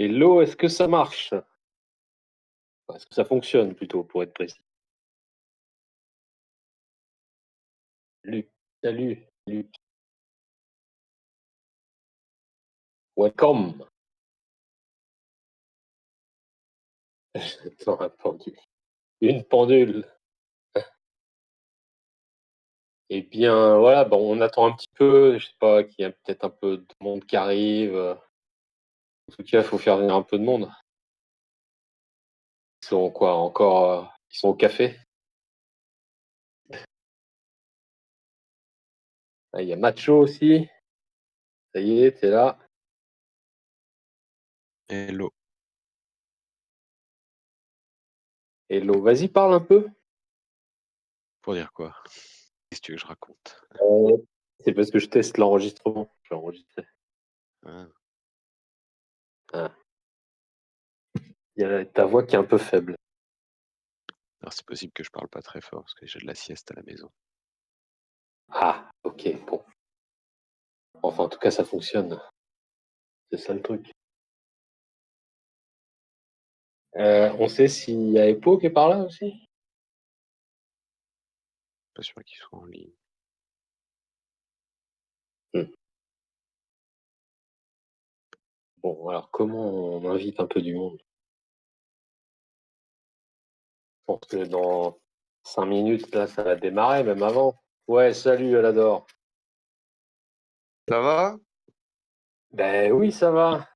Hello, est-ce que ça marche? Enfin, est-ce que ça fonctionne plutôt, pour être précis? Luc, salut, Luc. Welcome. Attends, un pendule. Une pendule. Eh bien, voilà, bon, on attend un petit peu, je sais pas, qu'il y a peut-être un peu de monde qui arrive. En tout cas, il faut faire venir un peu de monde. Ils sont quoi, encore, ils sont au café? Ah, il y a Macho aussi. Ça y est, t'es là. Hello. Hello, vas-y, parle un peu. Pour dire quoi? Qu'est-ce que tu veux que je raconte? C'est parce que je teste l'enregistrement. Je vais enregistrer. Hein? Ah, il y a ta voix qui est un peu faible. Alors c'est possible que je parle pas très fort parce que j'ai de la sieste à la maison. Ah, ok, bon. Enfin, en tout cas, ça fonctionne. C'est ça le truc. On sait s'il y a Epo qui est par là aussi? Pas sûr qu'ils soient en ligne. Hmm. Bon, alors comment on invite un peu du monde? Je pense que dans 5 minutes, là, ça va démarrer, même avant. Ouais, salut Alador. Ça va? Ben oui, ça va.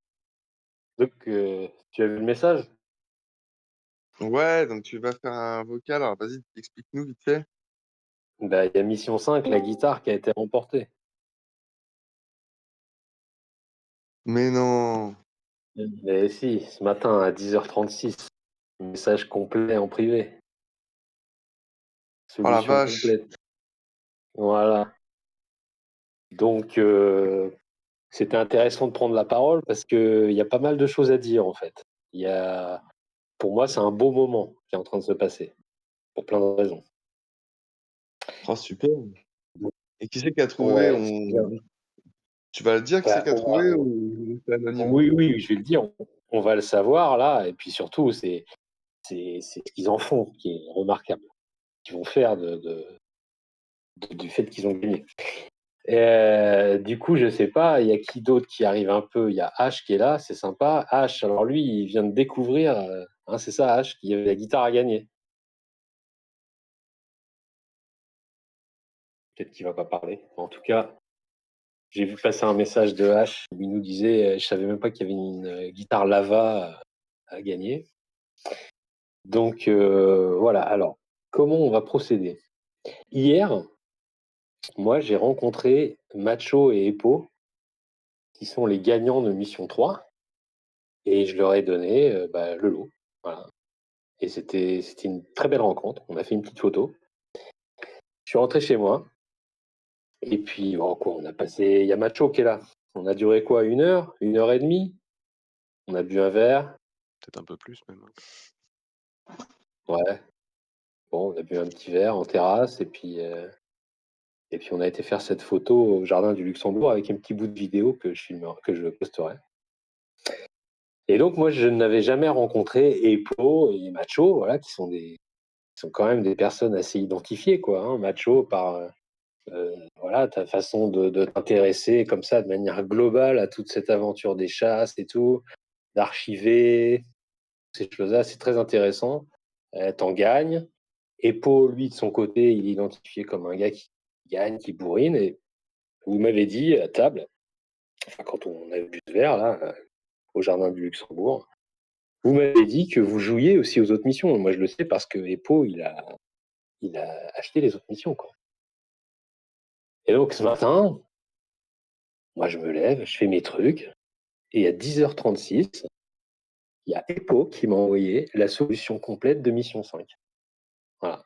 Donc, tu as vu le message? Ouais, donc tu vas faire un vocal. Alors vas-y, explique-nous vite fait. Ben, il y a Mission 5, la guitare qui a été remportée. Mais non. Mais si, ce matin à 10h36, message complet en privé. Oh la Solution vache. complète. Voilà. Donc, c'était intéressant de prendre la parole parce qu'il y a pas mal de choses à dire en fait. Il y a, pour moi, c'est un beau moment qui est en train de se passer, pour plein de raisons. Oh super. Et qui c'est qui a trouvé? Ouais, c'est bien. Tu vas le dire qui c'est Bah, qui a trouvé ou c'est anonyme? oui, oui, je vais le dire. On va le savoir là, et puis surtout, c'est ce qu'ils en font qui est remarquable, qu'ils vont faire du fait qu'ils ont gagné. Du coup, je sais pas, il y a qui d'autre qui arrive un peu. Il y a H qui est là, c'est sympa. H, alors lui, il vient de découvrir, hein, c'est ça, H, qu'il y avait la guitare à gagner. Peut-être qu'il va pas parler. En tout cas, j'ai vu passer un message de H où il nous disait, je savais même pas qu'il y avait une guitare Lava à gagner. Donc voilà. Alors, comment on va procéder? Hier, moi, j'ai rencontré Macho et Epo, qui sont les gagnants de Mission 3, et je leur ai donné le lot. Voilà. Et c'était une très belle rencontre. On a fait une petite photo. Je suis rentré chez moi. Et puis, bon, quoi, on a passé. Il y a Macho qui est là. On a duré quoi? 1 heure? 1 heure et demie? On a bu un verre. Peut-être un peu plus même. Ouais. Bon, on a bu un petit verre en terrasse. Et puis on a été faire cette photo au jardin du Luxembourg avec un petit bout de vidéo que je filmerai, que je posterai. Et donc, moi, je n'avais jamais rencontré Epo et Macho, voilà, qui sont quand même des personnes assez identifiées, quoi. Hein. Macho par voilà, ta façon de t'intéresser comme ça de manière globale à toute cette aventure des chasses et tout, d'archiver ces choses-là, c'est très intéressant. T'en gagnes. Epo, lui, de son côté, il est identifié comme un gars qui gagne, qui bourrine. Et vous m'avez dit à table, enfin, quand on a bu ce verre, là, au jardin du Luxembourg, vous m'avez dit que vous jouiez aussi aux autres missions. Moi, je le sais parce que Epo, il a acheté les autres missions, quoi. Et donc, ce matin, moi, je me lève, je fais mes trucs. Et à 10h36, il y a Epo qui m'a envoyé la solution complète de Mission 5. Voilà.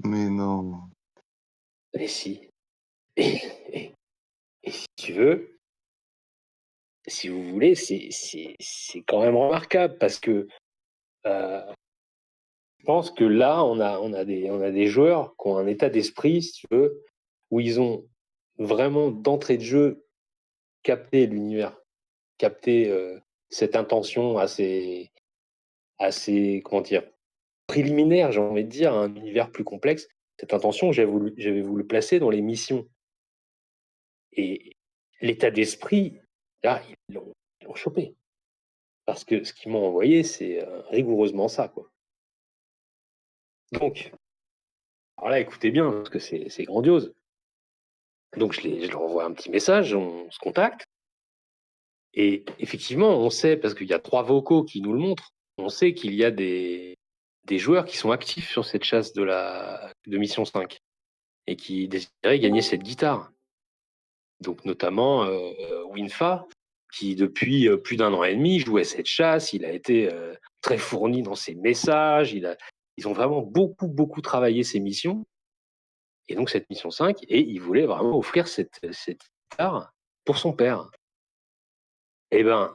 Mais non. Et si. Et, et- et si tu veux, si vous voulez, c'est quand même remarquable parce que je pense que là, on a des joueurs qui ont un état d'esprit, si tu veux, où ils ont vraiment d'entrée de jeu capté l'univers, capté cette intention assez, comment dire, préliminaire, j'ai envie de dire, à un univers plus complexe. Cette intention, j'avais voulu placer dans les missions. Et l'état d'esprit, là, ils l'ont chopé. Parce que ce qu'ils m'ont envoyé, c'est rigoureusement ça, quoi. Donc, alors là, écoutez bien, parce que c'est grandiose. Donc, je leur envoie un petit message, on se contacte. Et effectivement, on sait, parce qu'il y a 3 vocaux qui nous le montrent, on sait qu'il y a des joueurs qui sont actifs sur cette chasse de Mission 5 et qui désiraient gagner cette guitare. Donc, notamment Winfa, qui depuis plus d'1 an et demi jouait cette chasse. Il a été très fourni dans ses messages. Ils ont vraiment beaucoup travaillé ces missions. Et donc, cette mission 5, et il voulait vraiment offrir cette guitare pour son père. Eh ben,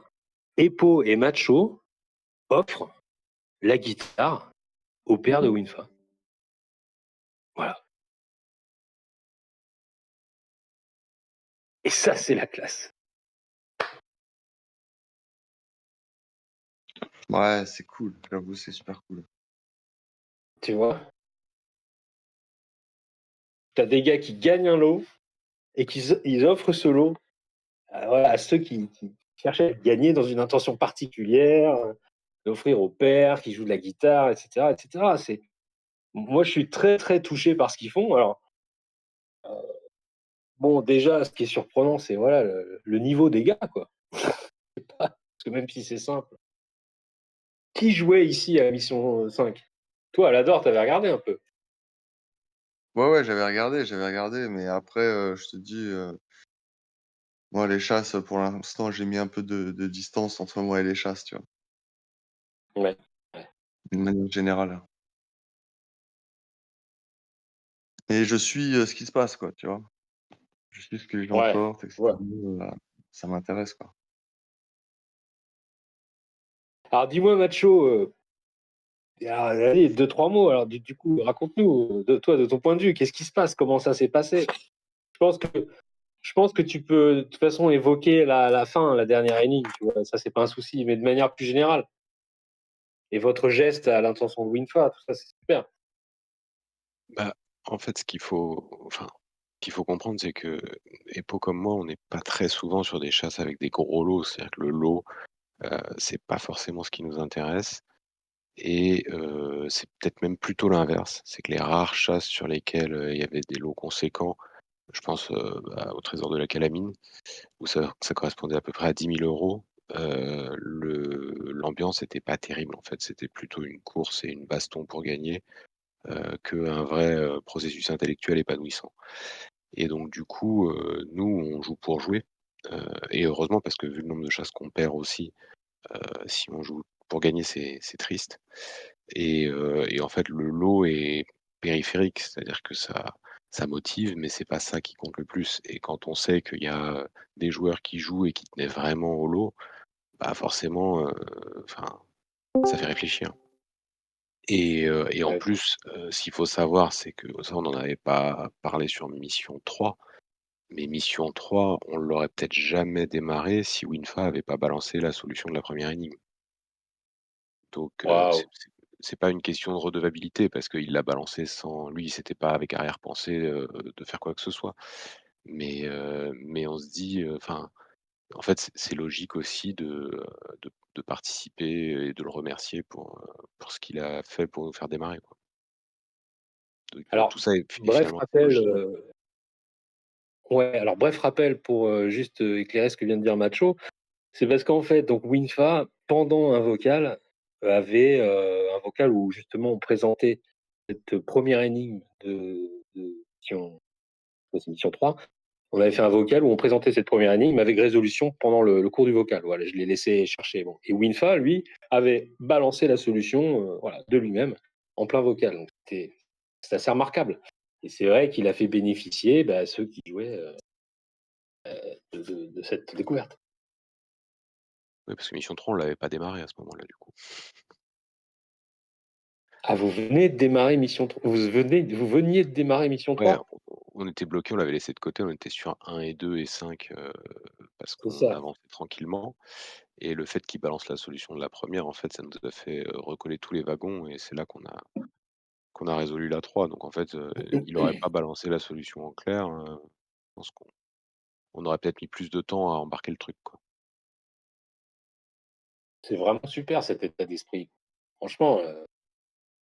Eppo et Macho offrent la guitare au père de Winfa. Voilà. Et ça, c'est la classe. Ouais, c'est cool. J'avoue, c'est super cool. Tu vois, t'as des gars qui gagnent un lot et ils offrent ce lot à ceux qui cherchaient à gagner dans une intention particulière, d'offrir au père qui joue de la guitare, etc. etc. Moi, je suis très touché par ce qu'ils font. Alors, bon, déjà, ce qui est surprenant, c'est voilà, le niveau des gars, quoi. Parce que même si c'est simple. Qui jouait ici à Mission 5? Toi, à l'Ador, t'avais regardé un peu. Ouais, j'avais regardé, mais après, je te dis, moi, les chasses, pour l'instant, j'ai mis un peu de distance entre moi et les chasses, tu vois, Ouais. d'une manière générale. Et je suis ce qui se passe, quoi, tu vois. Je suis ce que les gens Ouais. sortent, etc. Ouais. Ça m'intéresse, quoi. Alors, dis-moi, Macho, allez, 2-3 mots. Alors, du coup, raconte-nous, de ton point de vue, qu'est-ce qui se passe? Comment ça s'est passé? Je pense que tu peux, de toute façon, évoquer la fin, la dernière énigme, tu vois. Ça, c'est pas un souci, mais de manière plus générale. Et votre geste à l'intention de Winfa, tout ça, c'est super. Bah, en fait, ce qu'il faut comprendre, c'est que Eppo comme moi, on n'est pas très souvent sur des chasses avec des gros lots. C'est-à-dire que le lot, c'est pas forcément ce qui nous intéresse et c'est peut-être même plutôt l'inverse. C'est que les rares chasses sur lesquelles, il y avait des lots conséquents, je pense, au trésor de la Calamine, où ça correspondait à peu près à 10 000 €, l'ambiance était pas terrible, en fait. C'était plutôt une course et une baston pour gagner, qu'un vrai, processus intellectuel épanouissant. Et donc du coup, nous, on joue pour jouer, et heureusement parce que vu le nombre de chasses qu'on perd aussi, si on joue pour gagner, c'est triste. Et en fait, le lot est périphérique, c'est-à-dire que ça motive, mais c'est pas ça qui compte le plus. Et quand on sait qu'il y a, des joueurs qui jouent et qui tenaient vraiment au lot, bah, forcément, enfin, ça fait réfléchir. Et en Ouais. plus, ce qu'il faut savoir, c'est que ça, on n'en avait pas parlé sur Mission 3, mais Mission 3, on l'aurait peut-être jamais démarré si Winfa avait pas balancé la solution de la première énigme. Donc, Waouh. c'est pas une question de redevabilité parce qu'il l'a balancé sans lui, c'était pas avec arrière-pensée, de faire quoi que ce soit. Mais on se dit, enfin, en fait, c'est logique aussi de participer et de le remercier pour ce qu'il a fait pour nous faire démarrer, quoi. Donc, tout Alors, ça est bref finalement très rappel, logique. ouais, alors bref rappel pour juste éclairer ce que vient de dire Macho. C'est parce qu'en fait, donc Winfa, pendant un vocal, avait un vocal où justement on présentait cette première énigme de mission, mission 3. On avait fait un vocal où on présentait cette première énigme avec résolution pendant le cours du vocal. Voilà, je l'ai laissé chercher. Bon. Et Winfa, lui, avait balancé la solution voilà, de lui-même en plein vocal. Donc c'est assez remarquable. Et c'est vrai qu'il a fait bénéficier ceux qui jouaient de cette découverte. Oui, parce que Mission 3, on l'avait pas démarré à ce moment-là, du coup. Ah, vous venez de démarrer Mission 3. Vous veniez de démarrer Mission Ouais, 3? on était bloqués, on l'avait laissé de côté, on était sur 1 et 2 et 5 parce C'est qu'on ça. avançait tranquillement et le fait qu'il balance la solution de la première, en fait, ça nous a fait, recoller tous les wagons et c'est là qu'on a résolu la 3. Donc en fait, il aurait pas balancé la solution en clair, je pense qu'on aurait peut-être mis plus de temps à embarquer le truc, quoi. C'est vraiment super cet état d'esprit. Franchement,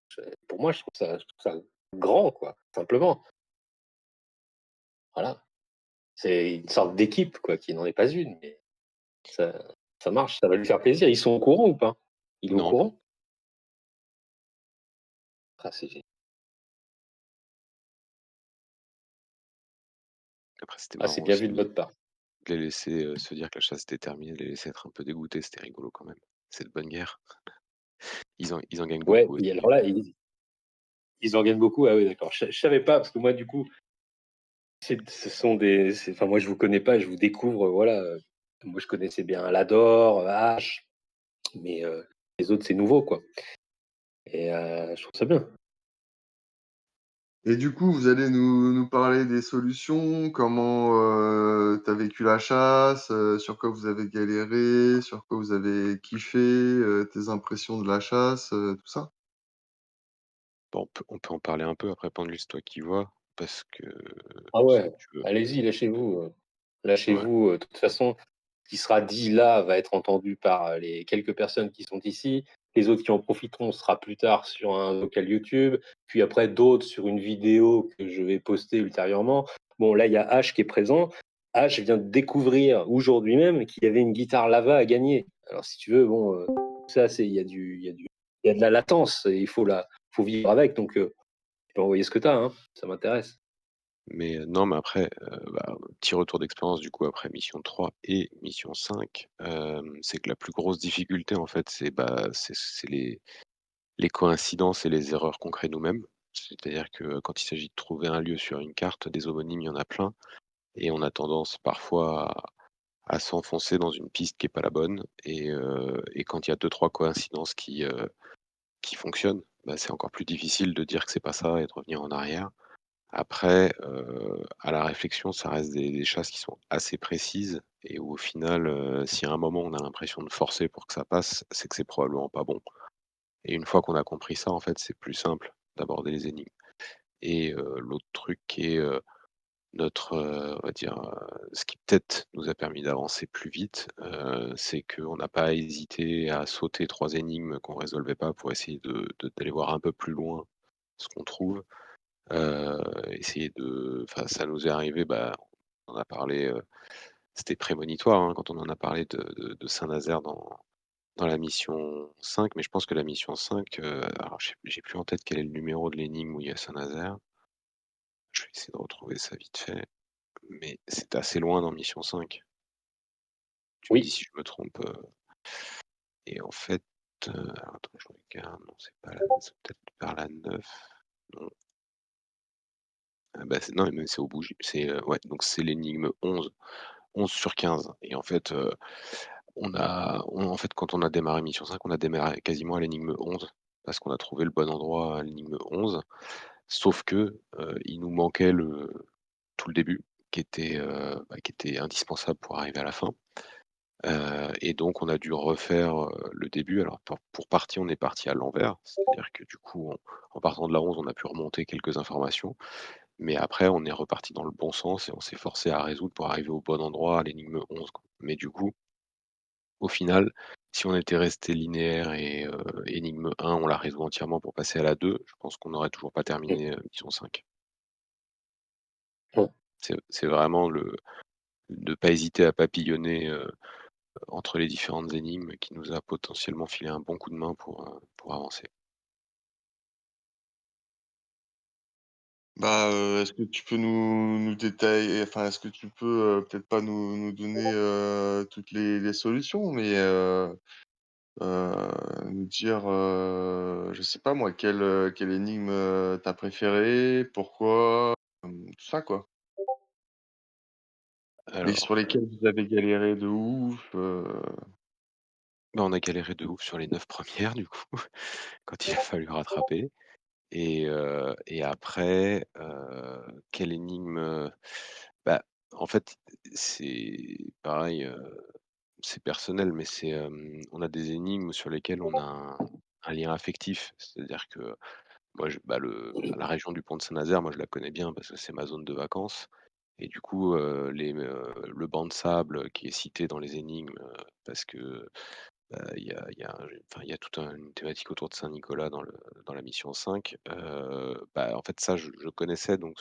je pour moi, je trouve ça grand, quoi, simplement. Voilà. C'est une sorte d'équipe, quoi, qui n'en est pas une, mais ça ça marche, ça va lui faire plaisir. Ils sont au courant ou pas? Il est au Non, courant? Ah, c'est gé après c'était ah, c'est marrant bien aussi vu de votre part. de les laisser, se dire que la chasse était terminée, de les laisser être un peu dégoûtés, c'était rigolo quand même. C'est de bonne guerre. Ils en gagnent Ouais, beaucoup et aussi. alors là, ils en gagnent beaucoup? Ah oui, d'accord. Je savais pas parce que moi, du coup, ce sont des enfin, moi, je vous connais pas, je vous découvre, voilà, moi, je connaissais bien Lador, H, mais les autres, c'est nouveau, quoi et je trouve ça bien. Et du coup, vous allez nous parler des solutions, comment, tu as vécu la chasse, sur quoi vous avez galéré, sur quoi vous avez kiffé, tes impressions de la chasse, tout ça? Bon, on peut en parler un peu après Pendule, c'est toi qui vois, parce que Ah si ouais, tu veux. allez-y, lâchez-vous, Ouais. lâchez-vous, de toute façon, ce qui sera dit là va être entendu par, les quelques personnes qui sont ici. Les autres qui en profiteront sera plus tard sur un vocal YouTube, puis après d'autres sur une vidéo que je vais poster ultérieurement. Bon, là, il y a H qui est présent. H vient de découvrir aujourd'hui même qu'il y avait une guitare Lava à gagner. Alors si tu veux, bon, ça c'est il y a de la latence et faut vivre avec donc tu peux envoyer ce que tu as, hein, ça m'intéresse. Mais non, mais après, petit retour d'expérience du coup après mission 3 et mission 5, c'est que la plus grosse difficulté en fait, c'est les coïncidences et les erreurs qu'on crée nous-mêmes. C'est-à-dire que quand il s'agit de trouver un lieu sur une carte, des homonymes, il y en a plein et on a tendance parfois à s'enfoncer dans une piste qui est pas la bonne et quand il y a deux trois coïncidences qui fonctionnent, bah, c'est encore plus difficile de dire que c'est pas ça et de revenir en arrière. Après, à la réflexion, ça reste des chasses qui sont assez précises et où au final, si à un moment on a l'impression de forcer pour que ça passe, c'est que c'est probablement pas bon et une fois qu'on a compris ça, en fait, c'est plus simple d'aborder les énigmes et l'autre truc qui est, notre, on va dire, ce qui peut-être nous a permis d'avancer plus vite, c'est qu'on n'a pas hésité à sauter 3 énigmes qu'on résolvait pas pour essayer d'aller voir un peu plus loin ce qu'on trouve. Essayer de enfin, ça nous est arrivé, bah, on en a parlé, c'était prémonitoire, hein, quand on en a parlé de Saint-Nazaire dans la mission 5, mais je pense que la mission 5, alors j'ai plus en tête quel est le numéro de l'énigme où il y a Saint-Nazaire. Je vais essayer de retrouver ça vite fait, mais c'est assez loin dans mission 5. Tu me dis Oui, si je me trompe, et en fait, alors attends, je regarde, non, c'est peut-être vers la 9. Non, bah, c'est non, mais c'est au bout, c'est, ouais, donc c'est l'énigme 11. 11/15 et en fait, en fait, quand on a démarré mission 5, on a démarré quasiment à l'énigme 11 parce qu'on a trouvé le bon endroit à l'énigme 11. Sauf que, il nous manquait tout le début qui était indispensable pour arriver à la fin, et donc on a dû refaire, le début. Alors pour partir, on est parti à l'envers, c'est-à-dire que du coup, en partant de la 11, on a pu remonter quelques informations, mais après on est reparti dans le bon sens et on s'est forcé à résoudre pour arriver au bon endroit à l'énigme 11, quoi. Mais du coup, au final, si on était resté linéaire et énigme 1, on la résout entièrement pour passer à la 2, je pense qu'on n'aurait toujours pas mmh, terminé, mission 5. mmh. C'est vraiment le de pas hésiter à papillonner, entre les différentes énigmes qui nous a potentiellement filé un bon coup de main pour avancer. Bah, est-ce que tu peux nous détailler enfin, est-ce que tu peux, peut-être pas nous donner, toutes les solutions, mais, nous dire, je sais pas moi, quelle énigme, tu préférée? Pourquoi? Tout ça quoi. Et Alors, sur lesquelles vous avez galéré de ouf, bah, on a galéré de ouf sur les 9 premières du coup, quand il a fallu rattraper Et après, quelle énigme, bah, en fait, c'est pareil, c'est personnel, mais on a des énigmes sur lesquelles on a un lien affectif. C'est-à-dire que moi, la région du Pont de Saint-Nazaire, moi, je la connais bien parce que c'est ma zone de vacances et du coup, le banc de sable qui est cité dans les énigmes, parce que, il y a toute une thématique autour de Saint-Nicolas dans la mission 5, en fait, ça, je connaissais donc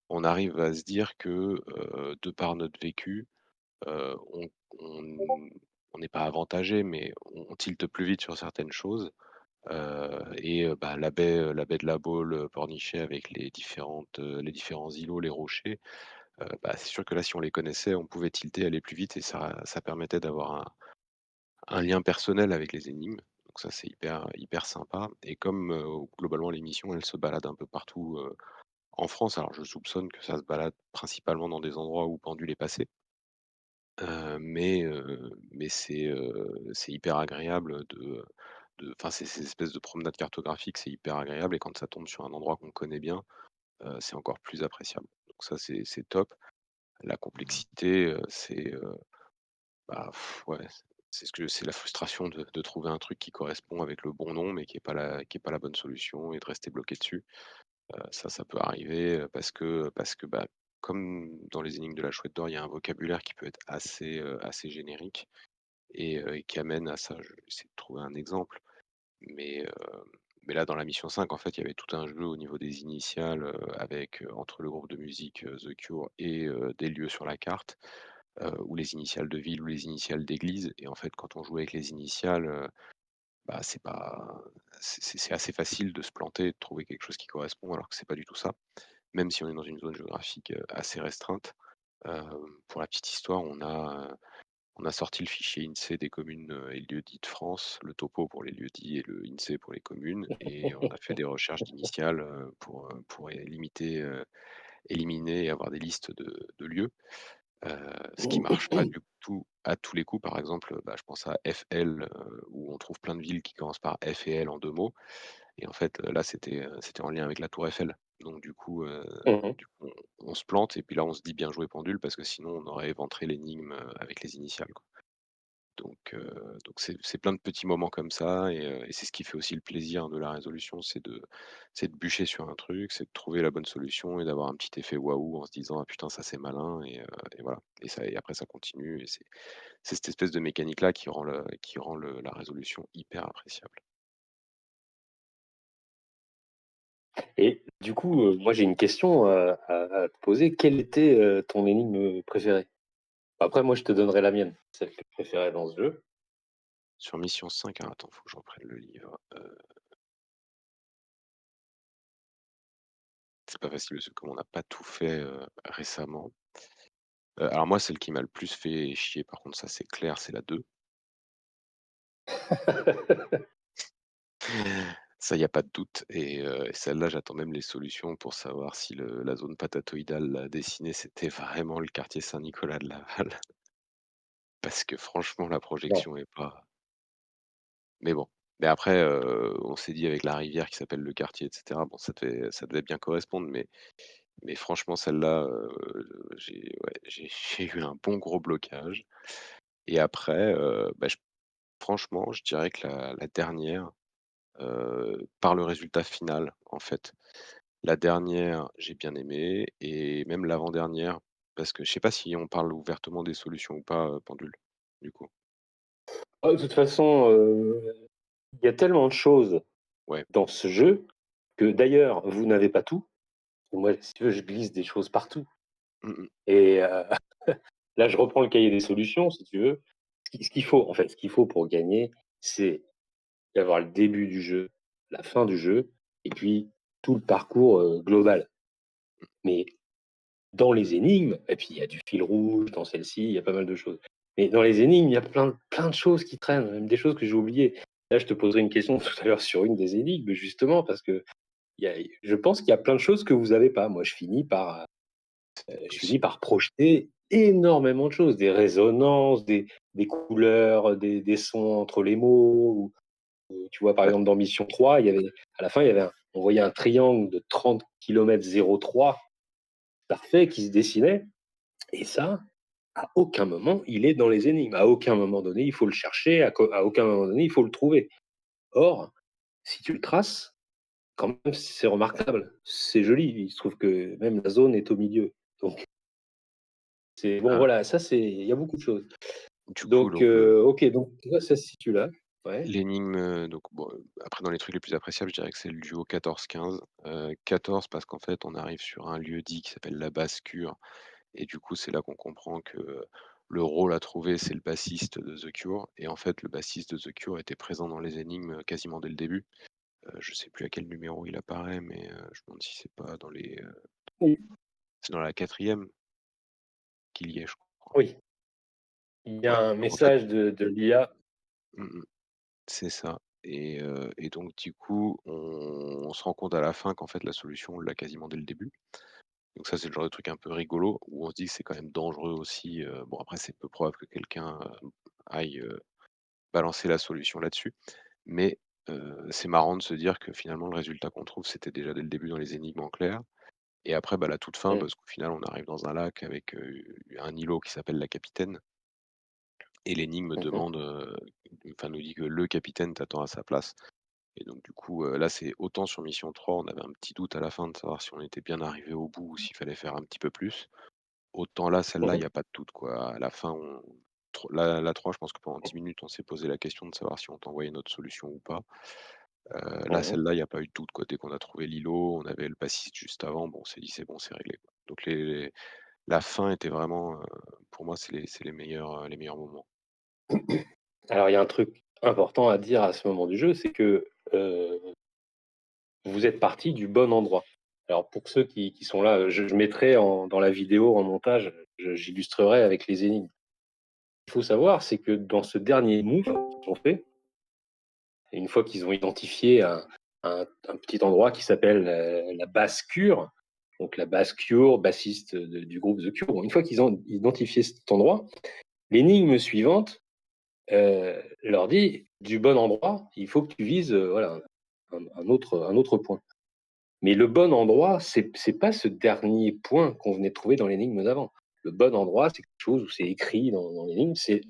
on arrive à se dire que, de par notre vécu, on on on n'est pas avantagé, mais on tilte plus vite sur certaines choses. La baie de la Baule, Pornichet avec les différents îlots, les rochers, c'est sûr que là, si on les connaissait, on pouvait tilter, aller plus vite et ça permettait d'avoir un lien personnel avec les énigmes. Donc ça, c'est hyper sympa et comme, globalement l'émission, elle se balade un peu partout, en France, alors je soupçonne que ça se balade principalement dans des endroits où Pendule est passé, mais c'est hyper agréable enfin, ces espèces de promenades cartographiques, c'est hyper agréable et quand ça tombe sur un endroit qu'on connaît bien, c'est encore plus appréciable. Donc ça, c'est top. La complexité, ouais, c'est la frustration de trouver un truc qui correspond avec le bon nom, mais qui est pas la bonne solution et de rester bloqué dessus. Ça peut arriver, parce que, comme dans les énigmes de la Chouette d'or, il y a un vocabulaire qui peut être assez générique et qui amène à ça. Je vais essayer de trouver un exemple, mais mais là, dans la mission 5, en fait, il y avait tout un jeu au niveau des initiales, avec, entre le groupe de musique, The Cure et des lieux sur la carte, ou les initiales de ville ou les initiales d'église et en fait, quand on jouait avec les initiales, c'est pas c'est assez facile de se planter et de trouver quelque chose qui correspond alors que c'est pas du tout ça. Même si on est dans une zone géographique, assez restreinte. Pour la petite histoire, on a sorti le fichier INSEE des communes, et lieux-dits de France, le topo pour les lieux-dits et le INSEE pour les communes et on a fait des recherches d'initiales, pour éliminer et avoir des listes de lieux. Ce qui marche pas du tout à tous les coups. Par exemple, je pense à FL, où on trouve plein de villes qui commencent par F et L en 2 mots et en fait, là, c'était en lien avec la tour Eiffel. Donc Mmh. on se plante et puis là, on se dit: «Bien joué pendule» parce que sinon on aurait éventré l'énigme, avec les initiales, quoi. Donc c'est plein de petits moments comme ça et c'est ce qui fait aussi le plaisir de la résolution, c'est de bûcher sur un truc, c'est de trouver la bonne solution et d'avoir un petit effet waouh en se disant: «Ah putain, ça c'est malin» et voilà et après ça continue et c'est cette espèce de mécanique-là qui rend la résolution hyper appréciable. Et du coup, moi j'ai une question, à te poser. Quelle était, ton énigme préférée? Après moi je te donnerai la mienne, celle que je préférais dans ce jeu. Sur Mission 5, alors attends, faut que je reprenne le livre, c'est pas facile parce que comme on n'a pas tout fait, récemment. Alors moi, celle qui m'a le plus fait chier par contre, ça c'est clair, c'est la 2. Ça, il y a pas de doute et celle-là, j'attends même les solutions pour savoir si la zone patatoïdale là, dessinée, c'était vraiment le quartier Saint-Nicolas de Laval. Parce que franchement, la Non. projection est pas mais bon. Mais après, on s'est dit avec la rivière qui s'appelle le quartier et cetera, bon ça devait bien correspondre mais franchement celle-là, j'ai eu un bon gros blocage et après, franchement, je dirais que la dernière, par le résultat final, en fait. La dernière, j'ai bien aimé et même l'avant-dernière, parce que je sais pas si on parle ouvertement des solutions ou pas, Pendule, du coup? Ah, de toute façon, il y a tellement de choses Ouais. dans ce jeu que d'ailleurs vous n'avez pas tout. Moi si tu veux je glisse des choses partout Mmh mh. et là je reprends le cahier des solutions si tu veux. Ce qu'il faut en fait, ce qu'il faut pour gagner, c'est d'avoir le début du jeu, la fin du jeu et puis tout le parcours, global. Mais dans les énigmes et puis il y a du fil rouge dans celle-ci, il y a pas mal de choses. Mais dans les énigmes, il y a plein de choses qui traînent, même des choses que j'ai oubliées. Là, je te poserai une question tout à l'heure sur une des énigmes, justement, parce que je pense qu'il y a plein de choses que vous avez pas. Moi, je finis Possible. par projeter énormément de choses, des résonances, des couleurs, des sons entre les mots. Tu vois, par Bah exemple, dans Mission 3, à la fin, il y avait on voyait un triangle de 30 km 03 parfait qui se dessinait. Et ça, à aucun moment, il est dans les énigmes. À aucun moment donné, il faut le chercher. À aucun moment donné, il faut le trouver. Or, si tu le traces, quand même, c'est remarquable. C'est joli. Il se trouve que même la zone est au milieu. Donc, c'est bon, Ah, voilà, ça, c'est. Il y a beaucoup de choses. du coup, Donc, donc, ok, donc là, ça se situe là. Ouais. l'énigme, donc bon, après dans les trucs les plus appréciables, je dirais que c'est le duo 14-15. 14 parce qu'en fait, on arrive sur un lieu dit qui s'appelle la Basse-Cure et du coup, c'est là qu'on comprend que le rôle à trouver, c'est le bassiste de The Cure et en fait, le bassiste de The Cure était présent dans les énigmes, quasiment dès le début. Je sais plus à quel numéro il apparaît, mais je me demande si c'est pas dans les, Oui. c'est dans la 4e qu'il y est, je crois. Oui. Il y Ouais, a un donc en fait message de l'IA. mmh c'est ça et donc du coup, on se rend compte à la fin qu'en fait la solution, on l'a quasiment dès le début. Donc ça, c'est le genre de truc un peu rigolo où on se dit que c'est quand même dangereux aussi, bon après c'est peu probable que quelqu'un, aille, balancer la solution là-dessus. Mais, c'est marrant de se dire que finalement le résultat qu'on trouve, c'était déjà dès le début dans les énigmes en clair et après, bah, la toute fin, Mm. parce qu'au final on arrive dans un lac avec, un îlot qui s'appelle la Capitaine et l'énigme Mhm. demande, enfin nous dit que le capitaine t'attend à sa place. Et donc du coup, là, c'est autant sur mission 3, on avait un petit doute à la fin de savoir si on était bien arrivé au bout ou s'il fallait faire un petit peu plus. Autant là, celle-là, il y Mhm. a pas de doute, quoi. À la fin, on tro la 3, je pense que pendant 10 minutes, on s'est posé la question de savoir si on t'envoyait notre solution ou pas. Là, Mhm. celle-là, il y a pas eu de doute, quoi. Dès qu'on a trouvé l'îlot, on avait le bassiste juste avant, bon, on s'est dit: «C'est bon, c'est réglé», quoi. Donc la fin était vraiment, pour moi, c'est les meilleurs moments. Alors, il y a un truc important à dire à ce moment du jeu, c'est que vous êtes parti du bon endroit. Alors, pour ceux qui sont là, je mettrai dans la vidéo, en montage, j'illustrerai avec les énigmes. Il faut savoir, c'est que dans ce dernier move qu'ils ont fait, et une fois qu'ils ont identifié un petit endroit qui s'appelle la basse cure, donc la basse cure, bassiste du groupe The Cure, bon, une fois qu'ils ont identifié cet endroit, l'énigme suivante leur dit du bon endroit, il faut que tu vises voilà, un autre point. Mais le bon endroit, c'est pas ce dernier point qu'on venait de trouver dans l'énigme d'avant. Le bon endroit, c'est quelque chose où c'est écrit dans l'énigme, c'est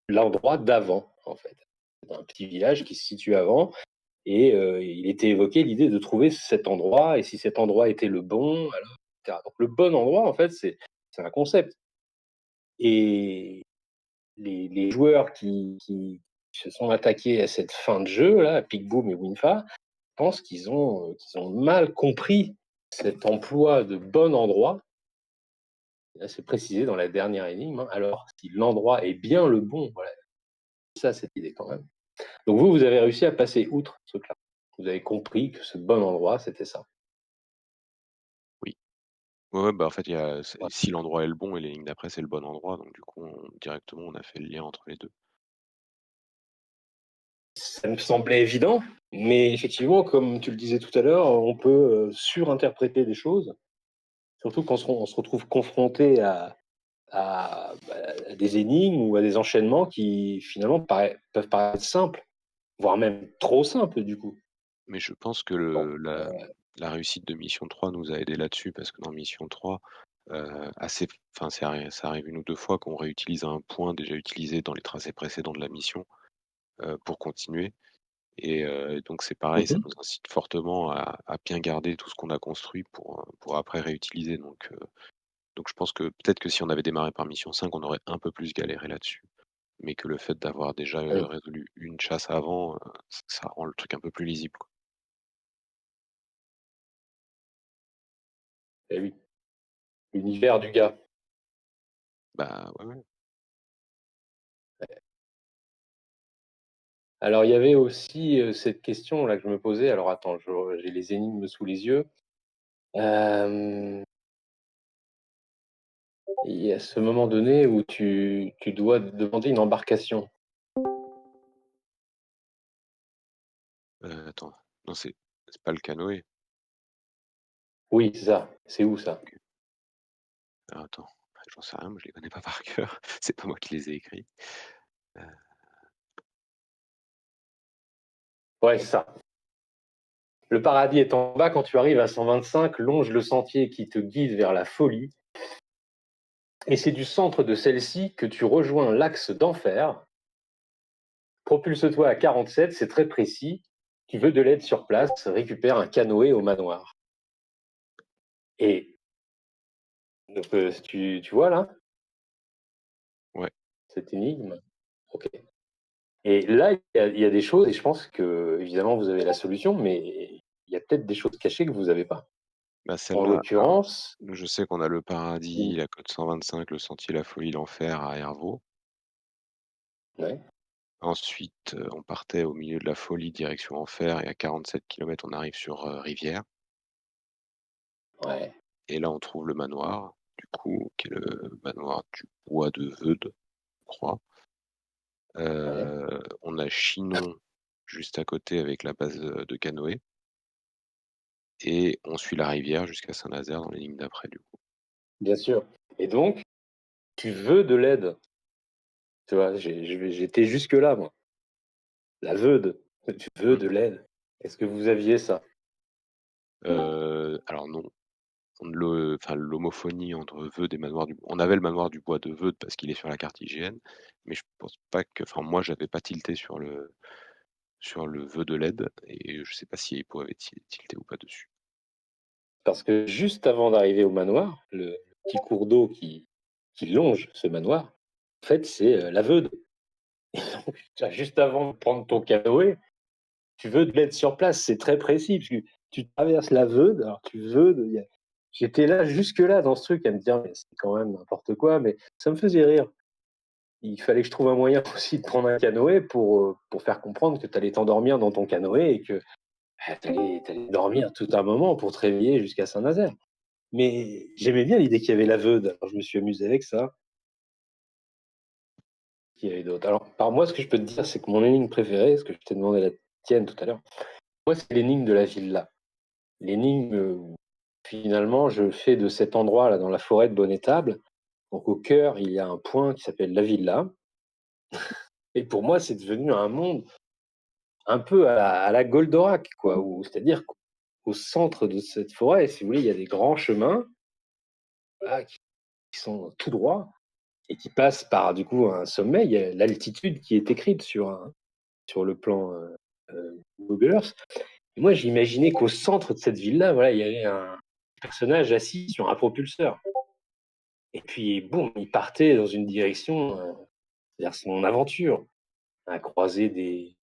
l'endroit d'avant, en fait. C'est un petit village qui se situe avant, et il était évoqué l'idée de trouver cet endroit, et si cet endroit était le bon, alors, etc. Donc le bon endroit, en fait, c'est un concept. Et les joueurs qui se sont attaqués à cette fin de jeu, là, à Pic Boom et Winfa, pense qu'ils ont mal compris cet emploi de bon endroit. Là, c'est précisé dans la dernière énigme. Hein. Alors, si l'endroit est bien le bon, voilà, ça, cette idée quand même. Donc vous avez réussi à passer outre ce truc-là. Vous avez compris que ce bon endroit, c'était ça. Oui. Ouais, ouais, bah, en fait, il y a Ouais. si l'endroit est le bon et les lignes d'après, c'est le bon endroit, donc du coup, directement, on a fait le lien entre les 2. Ça me semblait évident, mais effectivement, comme tu le disais tout à l'heure, on peut surinterpréter des choses, surtout quand on se retrouve confronté à des énigmes ou à des enchaînements qui finalement peuvent paraître simples, voire même trop simples du coup. Mais je pense que Bon, la réussite de mission 3 nous a aidés là-dessus parce que dans mission 3, assez enfin, ça arrive 1 ou 2 fois qu'on réutilise un point déjà utilisé dans les tracés précédents de la mission, pour continuer et donc c'est pareil, ça mhm. nous incite fortement à bien garder tout ce qu'on a construit pour après réutiliser donc je pense que peut-être que si on avait démarré par mission 5, on aurait un peu plus galéré là-dessus. Mais que le fait d'avoir déjà, résolu une chasse avant, ça rend le truc un peu plus lisible, quoi. Eh oui, l'univers du gars. Bah, ouais, ouais. Alors il y avait aussi cette question là que je me posais. Alors attends, j'ai les énigmes sous les yeux. Euh, Il y a ce moment donné où tu dois demander une embarcation. Attends, non, c'est pas le canoë? Oui, c'est ça. C'est où ça? OK. Alors attends, j'en sais rien, moi je les connais pas par cœur. C'est pas moi qui les ai écrits. Heu, Ouais, c'est ça. Le paradis est en bas, quand tu arrives à 125, longe le sentier qui te guide vers la folie. Et c'est du centre de celle-ci que tu rejoins l'axe d'enfer. Propulse-toi à 47, c'est très précis. Tu veux de l'aide sur place, récupère un canoë au manoir. Et donc, tu vois là Ouais. cette énigme? Ok. Et là, il y a des choses, et je pense que, évidemment, vous avez la solution, mais il y a peut-être des choses cachées que vous n'avez pas. Bah, En celle-là, alors, l'occurrence, je sais qu'on a le paradis, une- la côte 125, le sentier, la folie, l'enfer à Hervaux. ouais, Ensuite, on partait au milieu de la folie, direction enfer, et à 47 km, on arrive sur Rivière. ouais, Et là, on trouve le manoir, du coup, qui est le manoir du bois de Veude, je crois. ouais. On a Chinon juste à côté avec la base de canoë. Et on suit la rivière jusqu'à Saint-Nazaire dans les lignes d'après, du coup. Bien sûr. Et donc, tu veux de l'aide. Tu vois, j'étais jusque-là, moi. La veude. Tu veux Mmh. de l'aide. Est-ce que vous aviez ça? Alors non, l'homophonie entre Veude et manoir du on avait le manoir du bois de Veude parce qu'il est sur la carte IGN, mais je pense pas que moi, j'avais pas tilté sur le vœu de l'aide et je sais pas si Hippo avait tilté ou pas dessus. Parce que juste avant d'arriver au manoir, le petit cours d'eau qui longe ce manoir, en fait, c'est la Veude. Et donc, juste avant de prendre ton canoë, tu veux de l'aide sur place. C'est très précis, parce que tu traverses la Veude. Alors, tu veux. J'étais là, jusque-là, dans ce truc, à me dire, mais c'est quand même n'importe quoi, mais ça me faisait rire. Il fallait que je trouve un moyen aussi de prendre un canoë pour faire comprendre que tu allais t'endormir dans ton canoë et que tu allais dormir tout un moment pour te réveiller jusqu'à Saint-Nazaire. Mais j'aimais bien l'idée qu'il y avait la Veude, alors je me suis amusé avec ça. Qu'il y avait d'autres. Alors, par moi, ce que je peux te dire, c'est que mon énigme préférée, ce que je t'ai demandé la tienne tout à l'heure, moi, c'est l'énigme de la villa. L'énigme où, finalement, je fais de cet endroit-là, dans la forêt de Bonnétable, donc au cœur, il y a un point qui s'appelle la villa. Et pour moi, c'est devenu un monde un peu à la Goldorak, quoi, c'est-à-dire qu'au centre de cette forêt, si vous voulez, il y a des grands chemins voilà, qui sont tout droits et qui passent par du coup un sommet. Il y a l'altitude qui est écrite sur le plan Google Earth. Et moi, j'imaginais qu'au centre de cette ville-là, voilà, il y avait un personnage assis sur un propulseur. Et puis, boum, il partait dans une direction vers son aventure, à croiser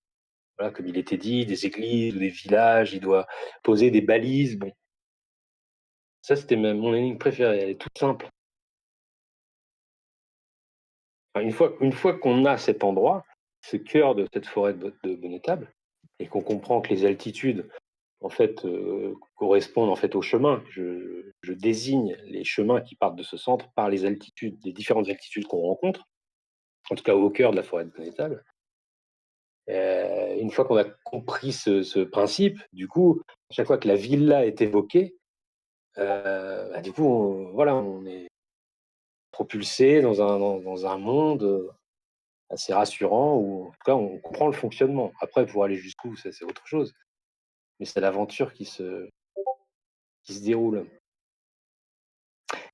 voilà, comme il était dit, des églises ou des villages. Il doit poser des balises. Bon, ça, c'était même mon énigme préférée. Elle est toute simple. Enfin, une fois qu'on a cet endroit, ce cœur de cette forêt de Bonnétable, et qu'on comprend que les altitudes en fait correspondent en fait aux chemins. Je désigne les chemins qui partent de ce centre par les altitudes, les différentes altitudes qu'on rencontre, en tout cas au cœur de la forêt de Bonnétable. Une fois qu'on a compris ce principe, du coup, chaque fois que la villa est évoquée, du coup, voilà, on est propulsé dans un monde assez rassurant où, en tout cas, on comprend le fonctionnement. Après, pour aller jusqu'où, ça, c'est autre chose. Mais c'est l'aventure qui se déroule.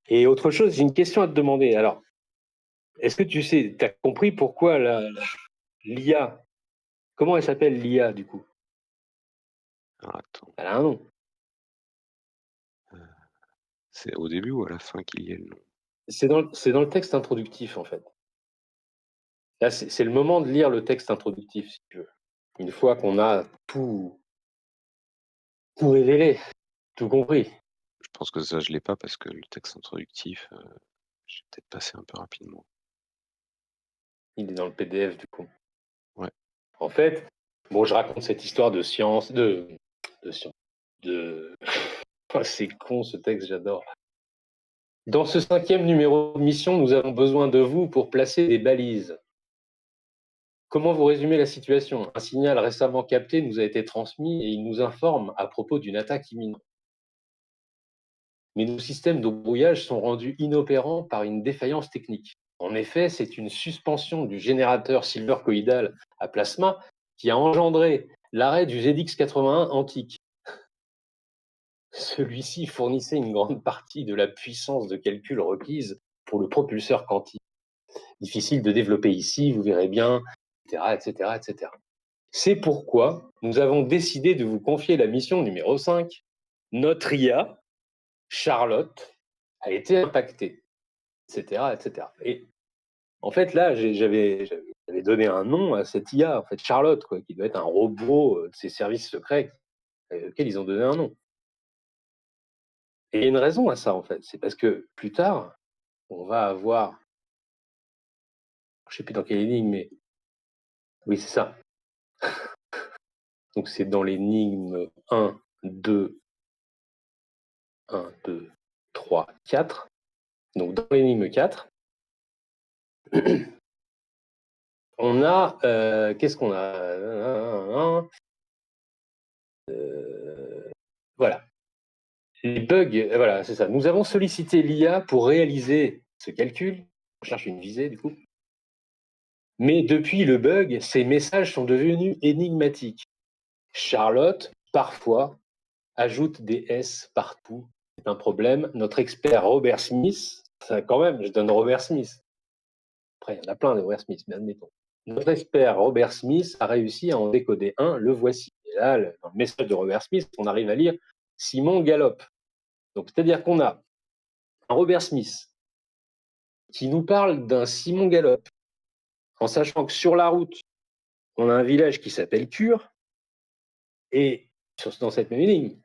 Et autre chose, j'ai une question à te demander. Alors, est-ce que tu sais, tu as compris pourquoi l'IA, comment elle s'appelle l'IA du coup? Alors attends, Elle a un nom. c'est au début ou à la fin qu'il y ait le nom? C'est dans le texte introductif en fait. Là, c'est le moment de lire le texte introductif si tu veux. Une fois qu'on a tout révélé, tout compris. Je pense que ça, je l'ai pas parce que le texte introductif, j'ai peut-être passé un peu rapidement. Il est dans le PDF du coup. Ouais. En fait, bon, je raconte cette histoire de science, de science, de. Oh, c'est con ce texte, j'adore. Dans ce 5e numéro de mission, nous avons besoin de vous pour placer des balises. Comment vous résumez la situation? Un signal récemment capté nous a été transmis et il nous informe à propos d'une attaque imminente. Mais nos systèmes de brouillage sont rendus inopérants par une défaillance technique. En effet, c'est une suspension du générateur silver-colloïdal à plasma qui a engendré l'arrêt du ZX81 antique. celui-ci fournissait une grande partie de la puissance de calcul requise pour le propulseur quantique. Difficile de développer ici, vous verrez bien, etc., etc., etc. C'est pourquoi nous avons décidé de vous confier la mission numéro 5. Notre IA, Charlotte, a été impactée, etc., etc. Et en fait, là, j'avais donné un nom à cette IA, en fait, Charlotte, quoi, qui doit être un robot de ces services secrets auquel ils ont donné un nom. Et il y a une raison à ça, en fait. C'est parce que plus tard, on va avoir, je ne sais plus dans quelle énigme, mais oui, c'est ça. Donc c'est dans l'énigme 1, 2, 1, 2, 3, 4. Donc dans l'énigme 4, on a, qu'est-ce qu'on a? Voilà. Les bugs, voilà, c'est ça. Nous avons sollicité l'IA pour réaliser ce calcul. On cherche une visée, du coup. Mais depuis le bug, ces messages sont devenus énigmatiques. Charlotte, parfois, ajoute des S partout. C'est un problème. Notre expert Robert Smith, ça, quand même, je donne Robert Smith. Après, il y en a plein de Robert Smith, mais admettons. Notre expert Robert Smith a réussi à en décoder un, le voici. Et là, dans le message de Robert Smith, on arrive à lire Simon Gallup. Donc, c'est-à-dire qu'on a un Robert Smith qui nous parle d'un Simon Gallup, en sachant que sur la route, on a un village qui s'appelle Cure, et dans cette même ligne,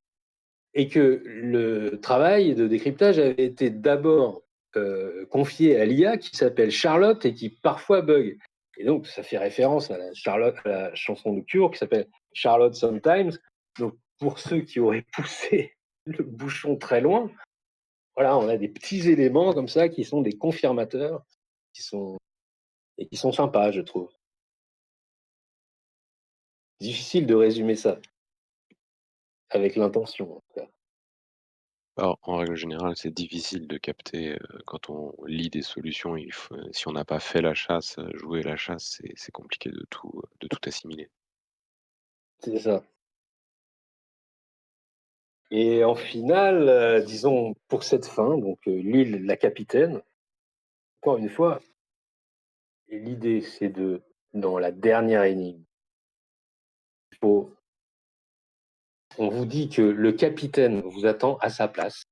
et que le travail de décryptage avait été d'abord confié à l'IA qui s'appelle Charlotte et qui parfois bug. Et donc, ça fait référence à la chanson de Cure qui s'appelle Charlotte Sometimes. Donc, pour ceux qui auraient poussé le bouchon très loin, voilà, on a des petits éléments comme ça qui sont des confirmateurs qui sont sympas, je trouve. Difficile de résumer ça avec l'intention. En tout cas. Alors, en règle générale, c'est difficile de capter quand on lit des solutions. Si on n'a pas fait la chasse, joué la chasse, c'est compliqué de tout assimiler. C'est ça. Et en finale, disons, pour cette fin, donc l'île La Capitaine, encore une fois, l'idée c'est dans la dernière énigme, on vous dit que le capitaine vous attend à sa place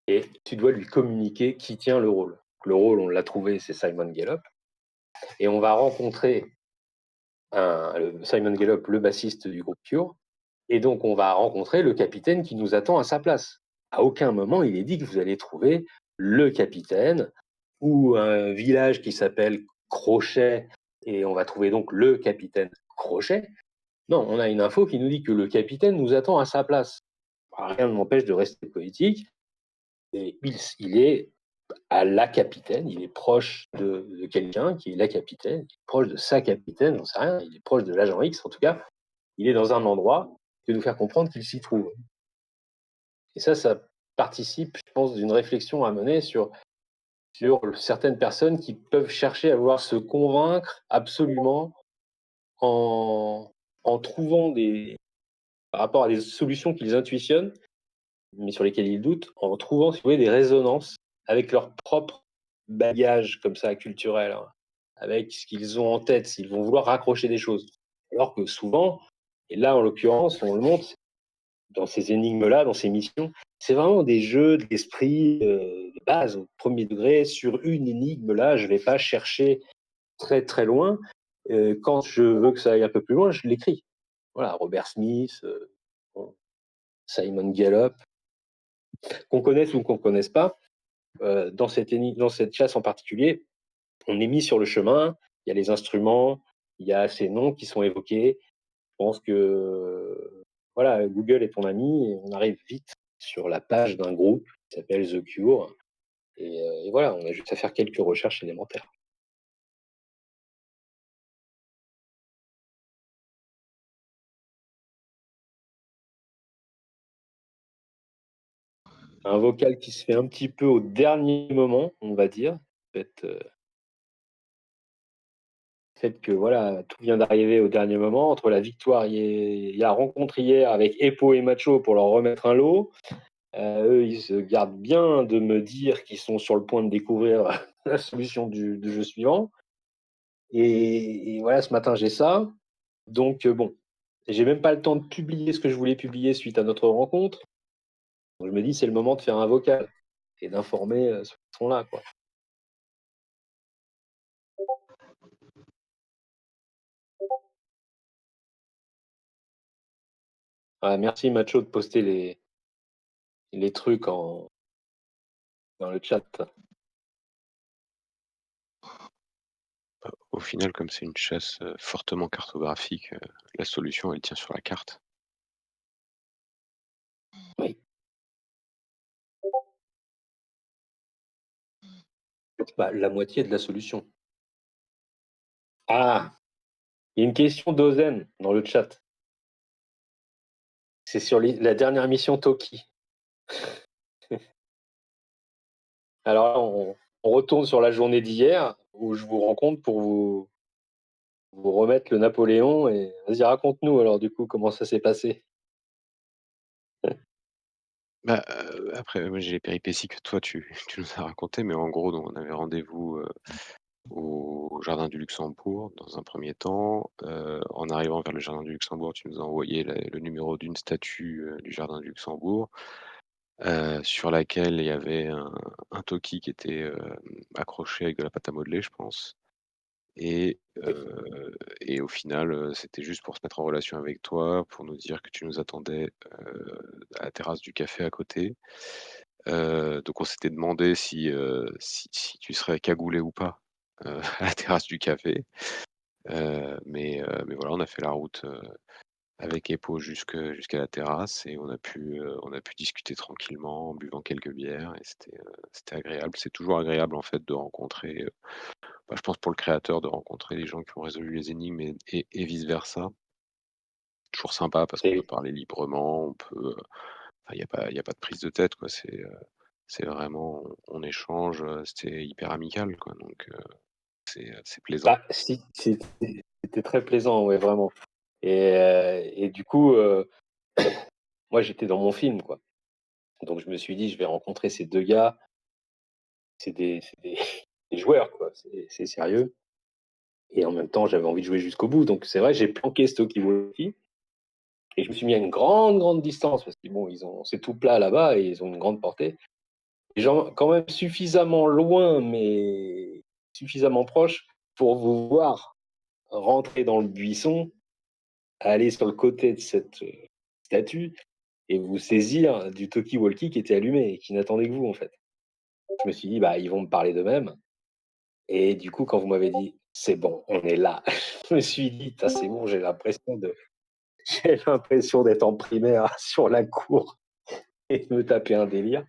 et tu dois lui communiquer qui tient le rôle. Le rôle, on l'a trouvé, c'est Simon Gallup. Et on va rencontrer Simon Gallup, le bassiste du groupe Cure. Et donc, on va rencontrer le capitaine qui nous attend à sa place. À aucun moment, il est dit que vous allez trouver le capitaine ou un village qui s'appelle Crochet et on va trouver donc le capitaine Crochet. Non, on a une info qui nous dit que le capitaine nous attend à sa place. Rien ne m'empêche de rester politique. Et il est à la capitaine, il est proche de quelqu'un qui est la capitaine, il est proche de sa capitaine, j'en sais rien, il est proche de l'agent X en tout cas. Il est dans un endroit de nous faire comprendre qu'il s'y trouve. Et ça participe, je pense, d'une réflexion à mener sur certaines personnes qui peuvent chercher à vouloir se convaincre absolument en trouvant par rapport à des solutions qu'ils intuitionnent, mais sur lesquelles ils doutent, en trouvant, si vous voulez, des résonances avec leur propre bagage comme ça culturel, hein, avec ce qu'ils ont en tête, s'ils vont vouloir raccrocher des choses. Alors que souvent, et là en l'occurrence, on le montre, dans ces énigmes-là, dans ces missions, c'est vraiment des jeux d'esprit de base, au premier degré, sur une énigme. Là, je ne vais pas chercher très très loin. Quand je veux que ça aille un peu plus loin, je l'écris. Voilà, Robert Smith, Simon Gallup, qu'on connaisse ou qu'on ne connaisse pas, dans cette chasse en particulier, on est mis sur le chemin, il y a les instruments, il y a ces noms qui sont évoqués. Je pense que voilà, Google est ton ami et on arrive vite sur la page d'un groupe qui s'appelle The Cure. Et voilà, on a juste à faire quelques recherches élémentaires. Un vocal qui se fait un petit peu au dernier moment, on va dire. Peut-être fait que voilà, tout vient d'arriver au dernier moment, entre la victoire la rencontre hier avec Epo et Macho pour leur remettre un lot. Eux, ils se gardent bien de me dire qu'ils sont sur le point de découvrir la solution du jeu suivant. Et voilà, ce matin, j'ai ça. Donc bon, j'ai même pas le temps de publier ce que je voulais publier suite à notre rencontre. Donc je me dis, c'est le moment de faire un vocal et d'informer ceux qui sont là, quoi. Ouais, merci Macho de poster les trucs dans le chat. Au final, comme c'est une chasse fortement cartographique, la solution, elle tient sur la carte. Oui. Bah, la moitié de la solution. Ah, il y a une question d'Ozen dans le chat. C'est sur la dernière mission Toki. Alors là, on retourne sur la journée d'hier où je vous rencontre pour vous remettre le Napoléon. Et vas-y, raconte-nous alors du coup comment ça s'est passé. Bah, après, moi j'ai les péripéties que toi tu tu nous as racontées, mais en gros, donc on avait rendez-vous, au jardin du Luxembourg dans un premier temps. En arrivant vers le jardin du Luxembourg, tu nous as envoyé le numéro d'une statue, du jardin du Luxembourg, sur laquelle il y avait un Toki qui était, accroché avec de la pâte à modeler, je pense. Et au final, c'était juste pour se mettre en relation avec toi, pour nous dire que tu nous attendais, à la terrasse du café à côté. Donc on s'était demandé si tu serais cagoulé ou pas, à la terrasse du café. Mais voilà, on a fait la route, avec Epo jusqu'à la terrasse et on a pu discuter tranquillement en buvant quelques bières et c'était agréable. C'est toujours agréable en fait de rencontrer, bah, je pense pour le créateur de rencontrer les gens qui ont résolu les énigmes et vice versa. Toujours sympa parce qu'on peut Et parler librement, on peut, enfin il y a pas de prise de tête quoi, c'est vraiment on échange, c'était hyper amical quoi donc c'est plaisant. bah, si, c'était très plaisant, ouais, vraiment. Et du coup, moi j'étais dans mon film, quoi. Donc je me suis dit, je vais rencontrer ces deux gars. C'est des des joueurs, quoi. C'est sérieux. Et en même temps, j'avais envie de jouer jusqu'au bout. Donc c'est vrai, j'ai planqué ce talkie-walkie et je me suis mis à une grande, grande distance parce que bon, c'est tout plat là-bas et ils ont une grande portée. Et genre, quand même suffisamment loin, mais suffisamment proche pour vous voir rentrer dans le buisson, aller sur le côté de cette statue et vous saisir du talkie-walkie qui était allumé et qui n'attendait que vous, en fait. Je me suis dit, bah, ils vont me parler d'eux-mêmes. Et du coup, quand vous m'avez dit, c'est bon, on est là, je me suis dit, c'est bon, j'ai l'impression d'être en primaire sur la cour et de me taper un délire.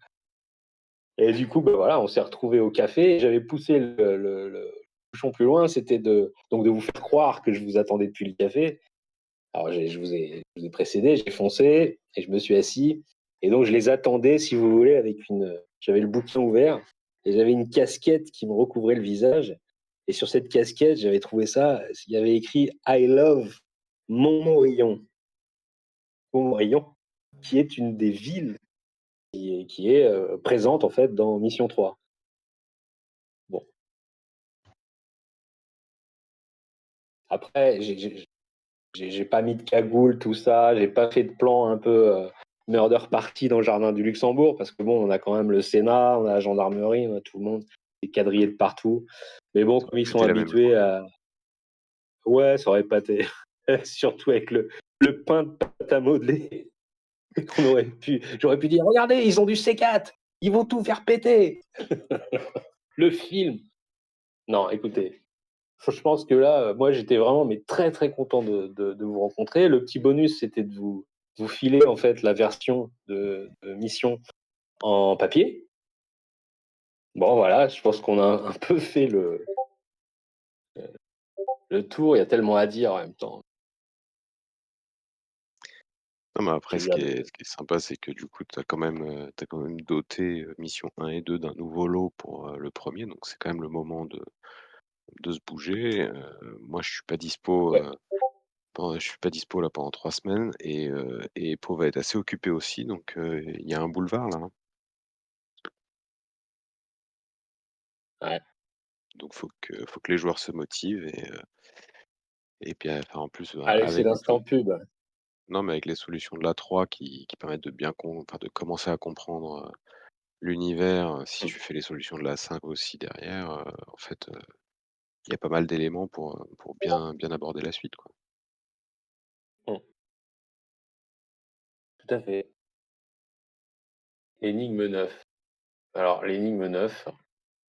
Et du coup, bah, voilà, on s'est retrouvés au café. J'avais poussé le bouchon plus loin, c'était donc de vous faire croire que je vous attendais depuis le café. Alors, je vous ai précédé, j'ai foncé et je me suis assis. Et donc, je les attendais, si vous voulez, j'avais le bouquin ouvert et j'avais une casquette qui me recouvrait le visage. Et sur cette casquette, j'avais trouvé ça, il y avait écrit I love Montmorillon. Montmorillon, qui est une des villes qui est présente, en fait, dans Mission 3. Bon. Après, j'ai pas mis de cagoule, tout ça. J'ai pas fait de plan un peu murder party dans le jardin du Luxembourg parce que bon, on a quand même le Sénat, on a la gendarmerie, on a tout le monde est quadrillé de partout. Mais bon, Ça comme aurait ils pas sont été la même habitués journée. à, ouais, ça aurait pas été. Surtout avec le pain de pâte à modeler, j'aurais pu dire, regardez, ils ont du C4, ils vont tout faire péter. Le film. Non, écoutez, je pense que là, moi, j'étais vraiment mais très très content de vous rencontrer. Le petit bonus, c'était de vous filer en fait la version de Mission en papier. Bon, voilà, je pense qu'on a un peu fait le tour. Il y a tellement à dire en même temps. Non, mais après Plaisir ce qui est sympa, c'est que du coup, tu quand même doté, mission 1 et 2 d'un nouveau lot pour, le premier, donc c'est quand même le moment de se bouger. Moi, je suis pas dispo, Ouais. je suis pas dispo là pendant 3 semaines et Pau va être assez occupé aussi donc il y a un boulevard là, hein. Ouais. Donc faut que les joueurs se motivent et puis, enfin, en plus, Allez, c'est avec les l'instant pub. non, mais avec les solutions de l'A3 qui permettent de bien enfin, de commencer à comprendre, l'univers, si Mmh. tu fais les solutions de l'A5 aussi derrière, en fait, il y a pas mal d'éléments pour bien aborder la suite, quoi. Mmh. Tout à fait. L'énigme 9. Alors l'énigme 9,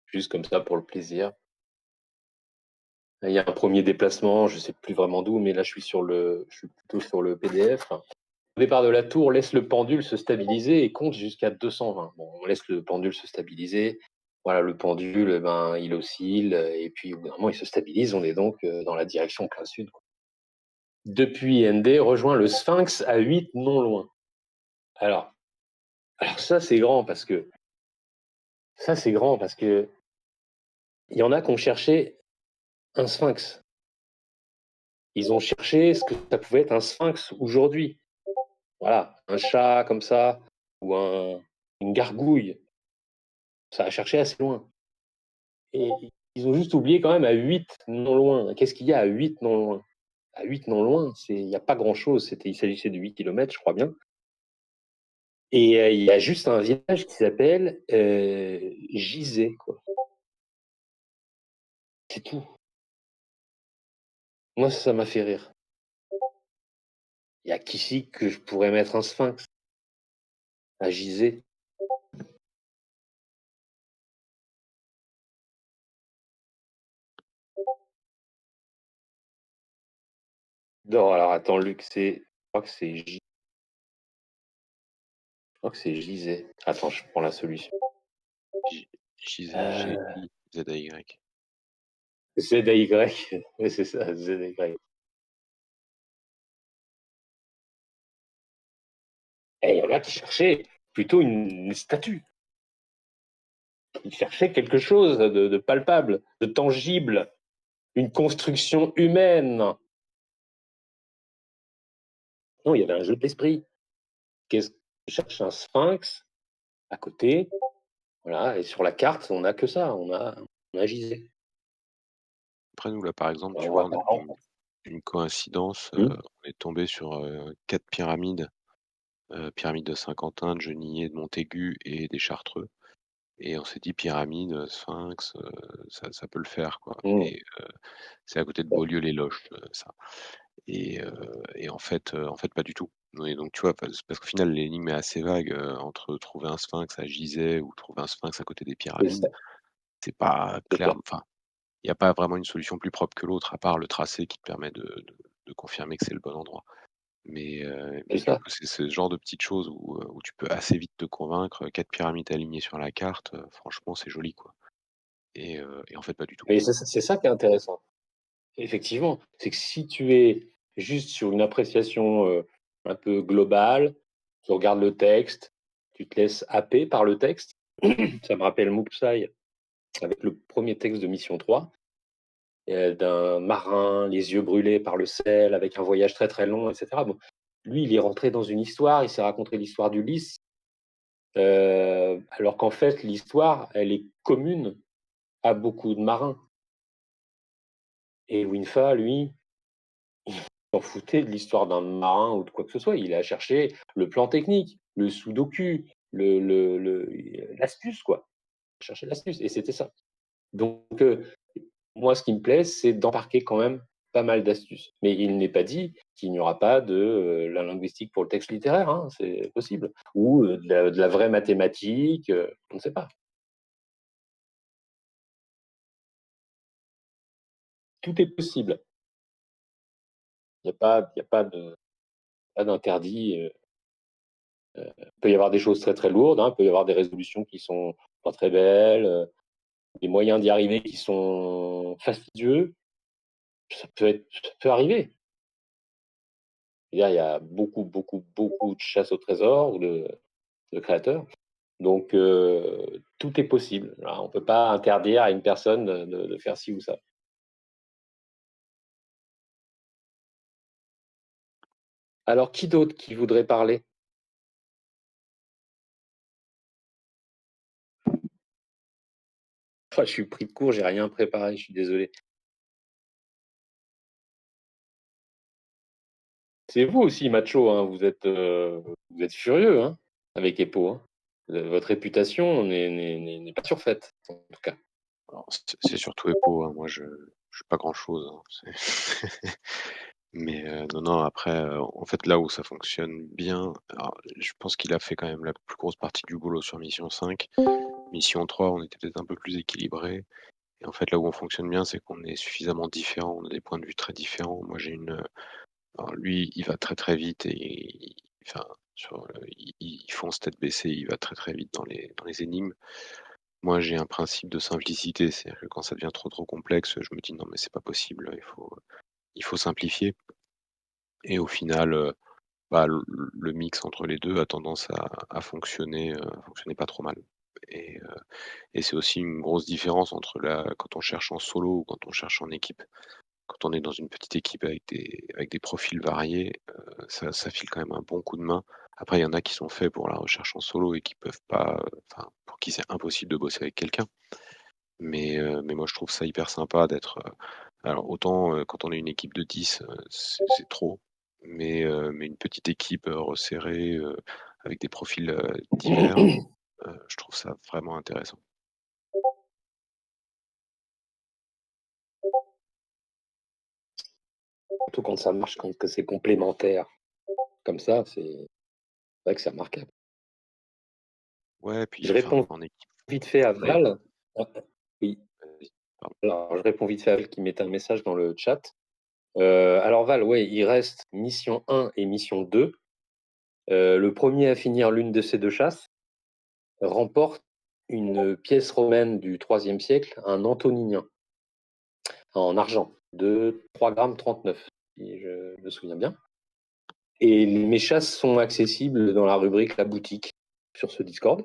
juste comme ça pour le plaisir. Là, il y a un premier déplacement, je sais plus vraiment d'où, mais là je suis plutôt sur le PDF. Au départ de la tour, laisse le pendule se stabiliser et compte jusqu'à 220. Bon, on laisse le pendule se stabiliser. Voilà, le pendule, eh ben, il oscille, et puis au bout d'un moment, il se stabilise. On est donc dans la direction plein sud, quoi. Depuis ND, rejoint le Sphinx à 8 non loin. Alors, alors ça c'est grand parce que il y en a qui ont cherché un sphinx. Ils ont cherché ce que ça pouvait être un sphinx aujourd'hui. Voilà, un chat comme ça, ou une gargouille. Ça a cherché assez loin. Et ils ont juste oublié quand même à 8 non loin. Qu'est-ce qu'il y a à 8 non loin? À 8 non loin, il n'y a pas grand-chose. Il s'agissait de 8 kilomètres, je crois bien. Et il y a juste un village qui s'appelle Gizeh, quoi. C'est tout. Moi, ça m'a fait rire. Il y a qu'ici que je pourrais mettre un sphinx à Gizeh. Non, alors attends, Luc, je crois que c'est Gizeh. Attends, je prends la solution. J J-Z Euh, G-I-Z-A-Y. ZY. Oui, c'est ça, ZY. Et il y en a qui cherchaient plutôt une statue. Ils cherchaient quelque chose de palpable, de tangible, une construction humaine. Non, il y avait un jeu d'esprit. Qu'est-ce que cherche un sphinx à côté? Voilà, et sur la carte, on n'a que ça, on a Gizeh. Après nous, là, par exemple, On tu vois, voit on a pas. eu une coïncidence, Hmm. on est tombé sur, 4 pyramides, pyramide de Saint-Quentin, de Genillet, de Montaigu et des Chartreux et on s'est dit: «Pyramide, sphinx, ça peut le faire, quoi» Hmm. et c'est à côté de Beaulieu-les-Loches, ça et en fait, pas du tout et donc tu vois, parce qu'au final, l'énigme est assez vague, entre trouver un sphinx à Gizeh ou trouver un sphinx à côté des C'est ça, pyramides, c'est pas c'est clair, ça. enfin il y a pas vraiment une solution plus propre que l'autre, à part le tracé qui te permet de confirmer que c'est le bon endroit. C'est Mais du ça. coup, c'est ce genre de petites choses où tu peux assez vite te convaincre, 4 pyramides alignées sur la carte, franchement, c'est joli, quoi et en fait, pas du tout. Mais c'est ça qui est intéressant. Effectivement, c'est que si tu es juste sur une appréciation un peu globale, tu regardes le texte, tu te laisses happer par le texte. Ça me rappelle Moopsai avec le premier texte de Mission 3, d'un marin, les yeux brûlés par le sel, avec un voyage très très long, etc. Bon, lui, il est rentré dans une histoire, il s'est raconté l'histoire d'Ulysse, alors qu'en fait, l'histoire, elle est commune à beaucoup de marins. Et Winfa, lui, s'en foutait de l'histoire d'un marin ou de quoi que ce soit. Il a cherché le plan technique, le sudoku, l'astuce, quoi. Il a cherché l'astuce, et c'était ça. Donc, moi, ce qui me plaît, c'est d'embarquer quand même pas mal d'astuces. Mais il n'est pas dit qu'il n'y aura pas de la linguistique pour le texte littéraire, hein, c'est possible. Ou de la vraie mathématique, on ne sait pas. Tout est possible. Il y a pas d'interdit. Il peut y avoir des choses très très lourdes, hein, il peut y avoir des résolutions qui sont pas très belles, des moyens d'y arriver qui sont fastidieux. Ça peut arriver. Il y a beaucoup, beaucoup, beaucoup de chasse au trésor ou de créateurs. Donc, tout est possible. Voilà, on ne peut pas interdire à une personne de faire ci ou ça. Alors, qui d'autre qui voudrait parler? Je suis pris de court, j'ai rien préparé, je suis désolé. C'est vous aussi, macho, hein, vous êtes furieux, hein, avec Epo. Hein. Votre réputation n'est pas surfaite, en tout cas. Alors, c'est surtout Epo, hein. Moi je suis pas grand-chose, hein. Mais non, après, en fait, là où ça fonctionne bien, alors je pense qu'il a fait quand même la plus grosse partie du boulot sur Mission 5. Mission 3, on était peut-être un peu plus équilibrés et en fait, là où on fonctionne bien, c'est qu'on est suffisamment différents, on a des points de vue très différents. Moi, j'ai une, alors lui, il va très, très vite et enfin, il fonce tête baissée, il va très, très vite dans les énigmes. Moi, j'ai un principe de simplicité, c'est-à-dire que quand ça devient trop, trop complexe, je me dis: «Non, mais c'est pas possible, il faut simplifier» et au final, bah, le mix entre les 2 a tendance à fonctionner pas trop mal et c'est aussi une grosse différence entre la quand on cherche en solo ou quand on cherche en équipe. Quand on est dans une petite équipe avec des profils variés, ça file quand même un bon coup de main. Après, il y en a qui sont faits pour la recherche en solo et qui peuvent pas, enfin, pour qui c'est impossible de bosser avec quelqu'un. Mais moi, je trouve ça hyper sympa d'être, alors autant, quand on est une équipe de 10, c'est trop, mais une petite équipe, resserrée, avec des profils, divers, je trouve ça vraiment intéressant. Surtout quand ça marche, quand que c'est complémentaire. Comme ça, c'est vrai que c'est remarquable. Ouais, puis Je enfin, réponds en équipe, vite fait à oui, Val. Ah, oui, vas-y, pardon. alors je réponds vite fait à Val qui mettait un message dans le chat. Alors Val, ouais, il reste mission 1 et mission 2. Le premier à finir l'une de ces deux chasses remporte une pièce romaine du IIIe siècle, un antoninien, en argent, de 3,39 grammes, si je me souviens bien. Et mes chasses sont accessibles dans la rubrique La boutique sur ce Discord.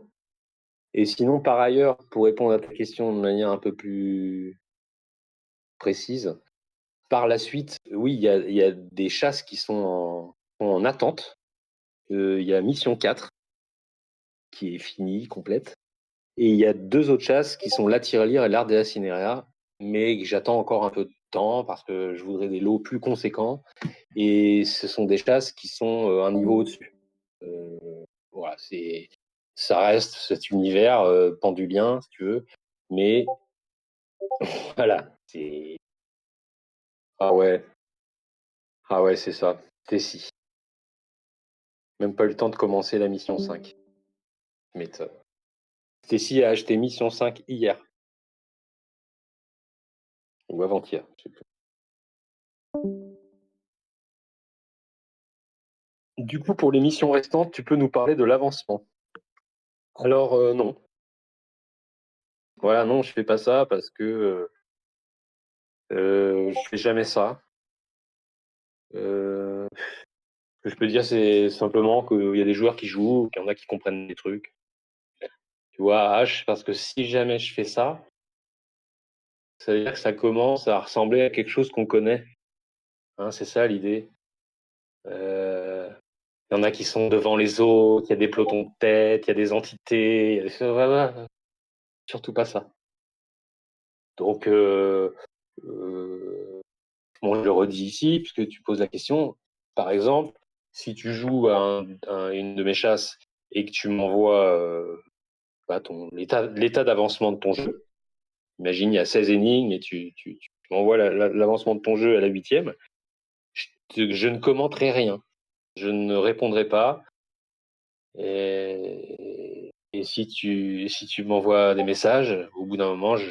Et sinon, par ailleurs, pour répondre à ta question de manière un peu plus précise, par la suite, oui, il y a des chasses qui sont en attente. Il y a Mission 4 qui est finie, complète. Et il y a deux autres chasses qui sont la tirelire et l'Ardea cinerea, mais que j'attends encore un peu de temps parce que je voudrais des lots plus conséquents. Et ce sont des chasses qui sont un niveau au-dessus. Voilà, ça reste cet univers pendulien, si tu veux. Mais voilà, c'est. Ah ouais, c'est ça. Tessie. Même pas eu le temps de commencer la mission 5. Mais Tessie a acheté mission 5 hier. Ou avant-hier, je sais plus. Du coup, pour les missions restantes, tu peux nous parler de l'avancement. Alors, non. Voilà, non, je fais pas ça parce que je fais jamais ça. Ce que je peux dire, c'est simplement qu'il y a des joueurs qui jouent, qu'il y en a qui comprennent des trucs. Tu vois, H, parce que si jamais je fais ça, ça veut dire que ça commence à ressembler à quelque chose qu'on connaît. Hein, c'est ça l'idée. Il y en a qui sont devant les autres, il y a des pelotons de tête, il y a des entités. Voilà, surtout pas ça. Donc, bon, je le redis ici, puisque tu poses la question. Par exemple, si tu joues à une de mes chasses et que tu m'envoies l'état d'avancement de ton jeu, imagine, il y a 16 énigmes et tu m'envoies l'avancement de ton jeu à la 8e, je ne commenterai rien. Je ne répondrai pas. Et si tu m'envoies des messages, au bout d'un moment, je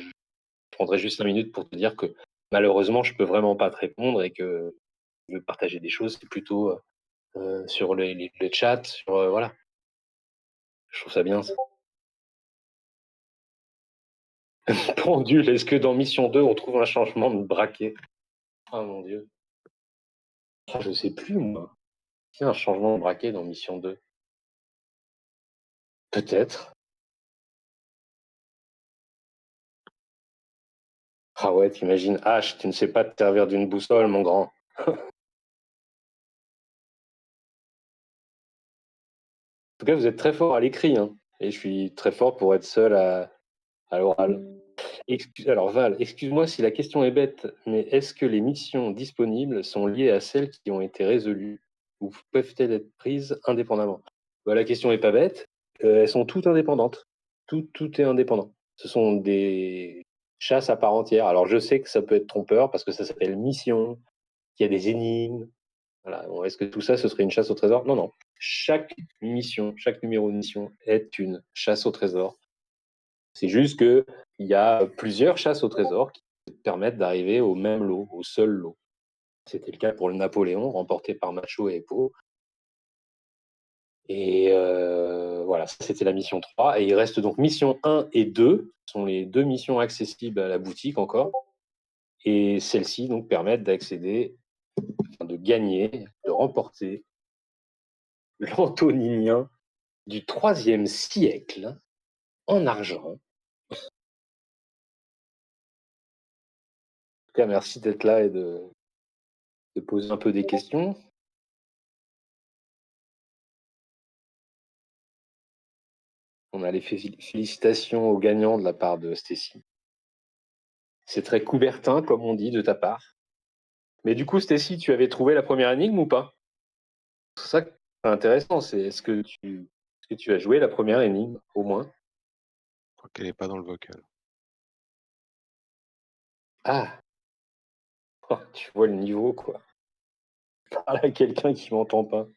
prendrai juste 5 minutes pour te dire que malheureusement, je peux vraiment pas te répondre et que je veux partager des choses, c'est plutôt sur les chats, sur voilà. Je trouve ça bien ça. Pendule, est-ce que dans Mission 2, on trouve un changement de braquet? Ah mon dieu. Ah, je sais plus moi. Il y a un changement de braquet dans Mission 2. Peut-être. Ah ouais, t'imagines, H, tu ne sais pas te servir d'une boussole, mon grand. tout cas, vous êtes très fort à l'écrit, hein, et je suis très fort pour être seul à l'oral. Alors Val, excuse-moi si la question est bête, mais est-ce que les missions disponibles sont liées à celles qui ont été résolues ou peuvent-elles être prises indépendamment? Bah, la question est pas bête, elles sont toutes indépendantes. Tout est indépendant. Ce sont des chasses à part entière. Alors je sais que ça peut être trompeur parce que ça s'appelle mission, qu'il y a des énigmes. Voilà. Bon, est-ce que tout ça, ce serait une chasse au trésor? Non, non. Chaque mission, chaque numéro de mission est une chasse au trésor. C'est juste qu'il y a plusieurs chasses au trésor qui permettent d'arriver au même lot, au seul lot. C'était le cas pour le Napoléon, remporté par Macho et Epo. Et voilà, ça, c'était la mission 3. Et il reste donc mission 1 et 2, ce sont les deux missions accessibles à la boutique encore. Et celles-ci donc permettent d'accéder, enfin, de gagner, de remporter l'Antoninien du IIIe siècle en argent. En tout cas, merci d'être là et de poser un peu des questions. On a les félicitations aux gagnants de la part de Stécie. C'est très coubertin, comme on dit, de ta part. Mais du coup, Stécie, tu avais trouvé la première énigme ou pas? C'est ça qui est intéressant, c'est est-ce que tu as joué la première énigme, au moins? Je crois qu'elle n'est pas dans le vocal. Ah! Oh, tu vois le niveau, quoi. Je parle à quelqu'un qui m'entend pas.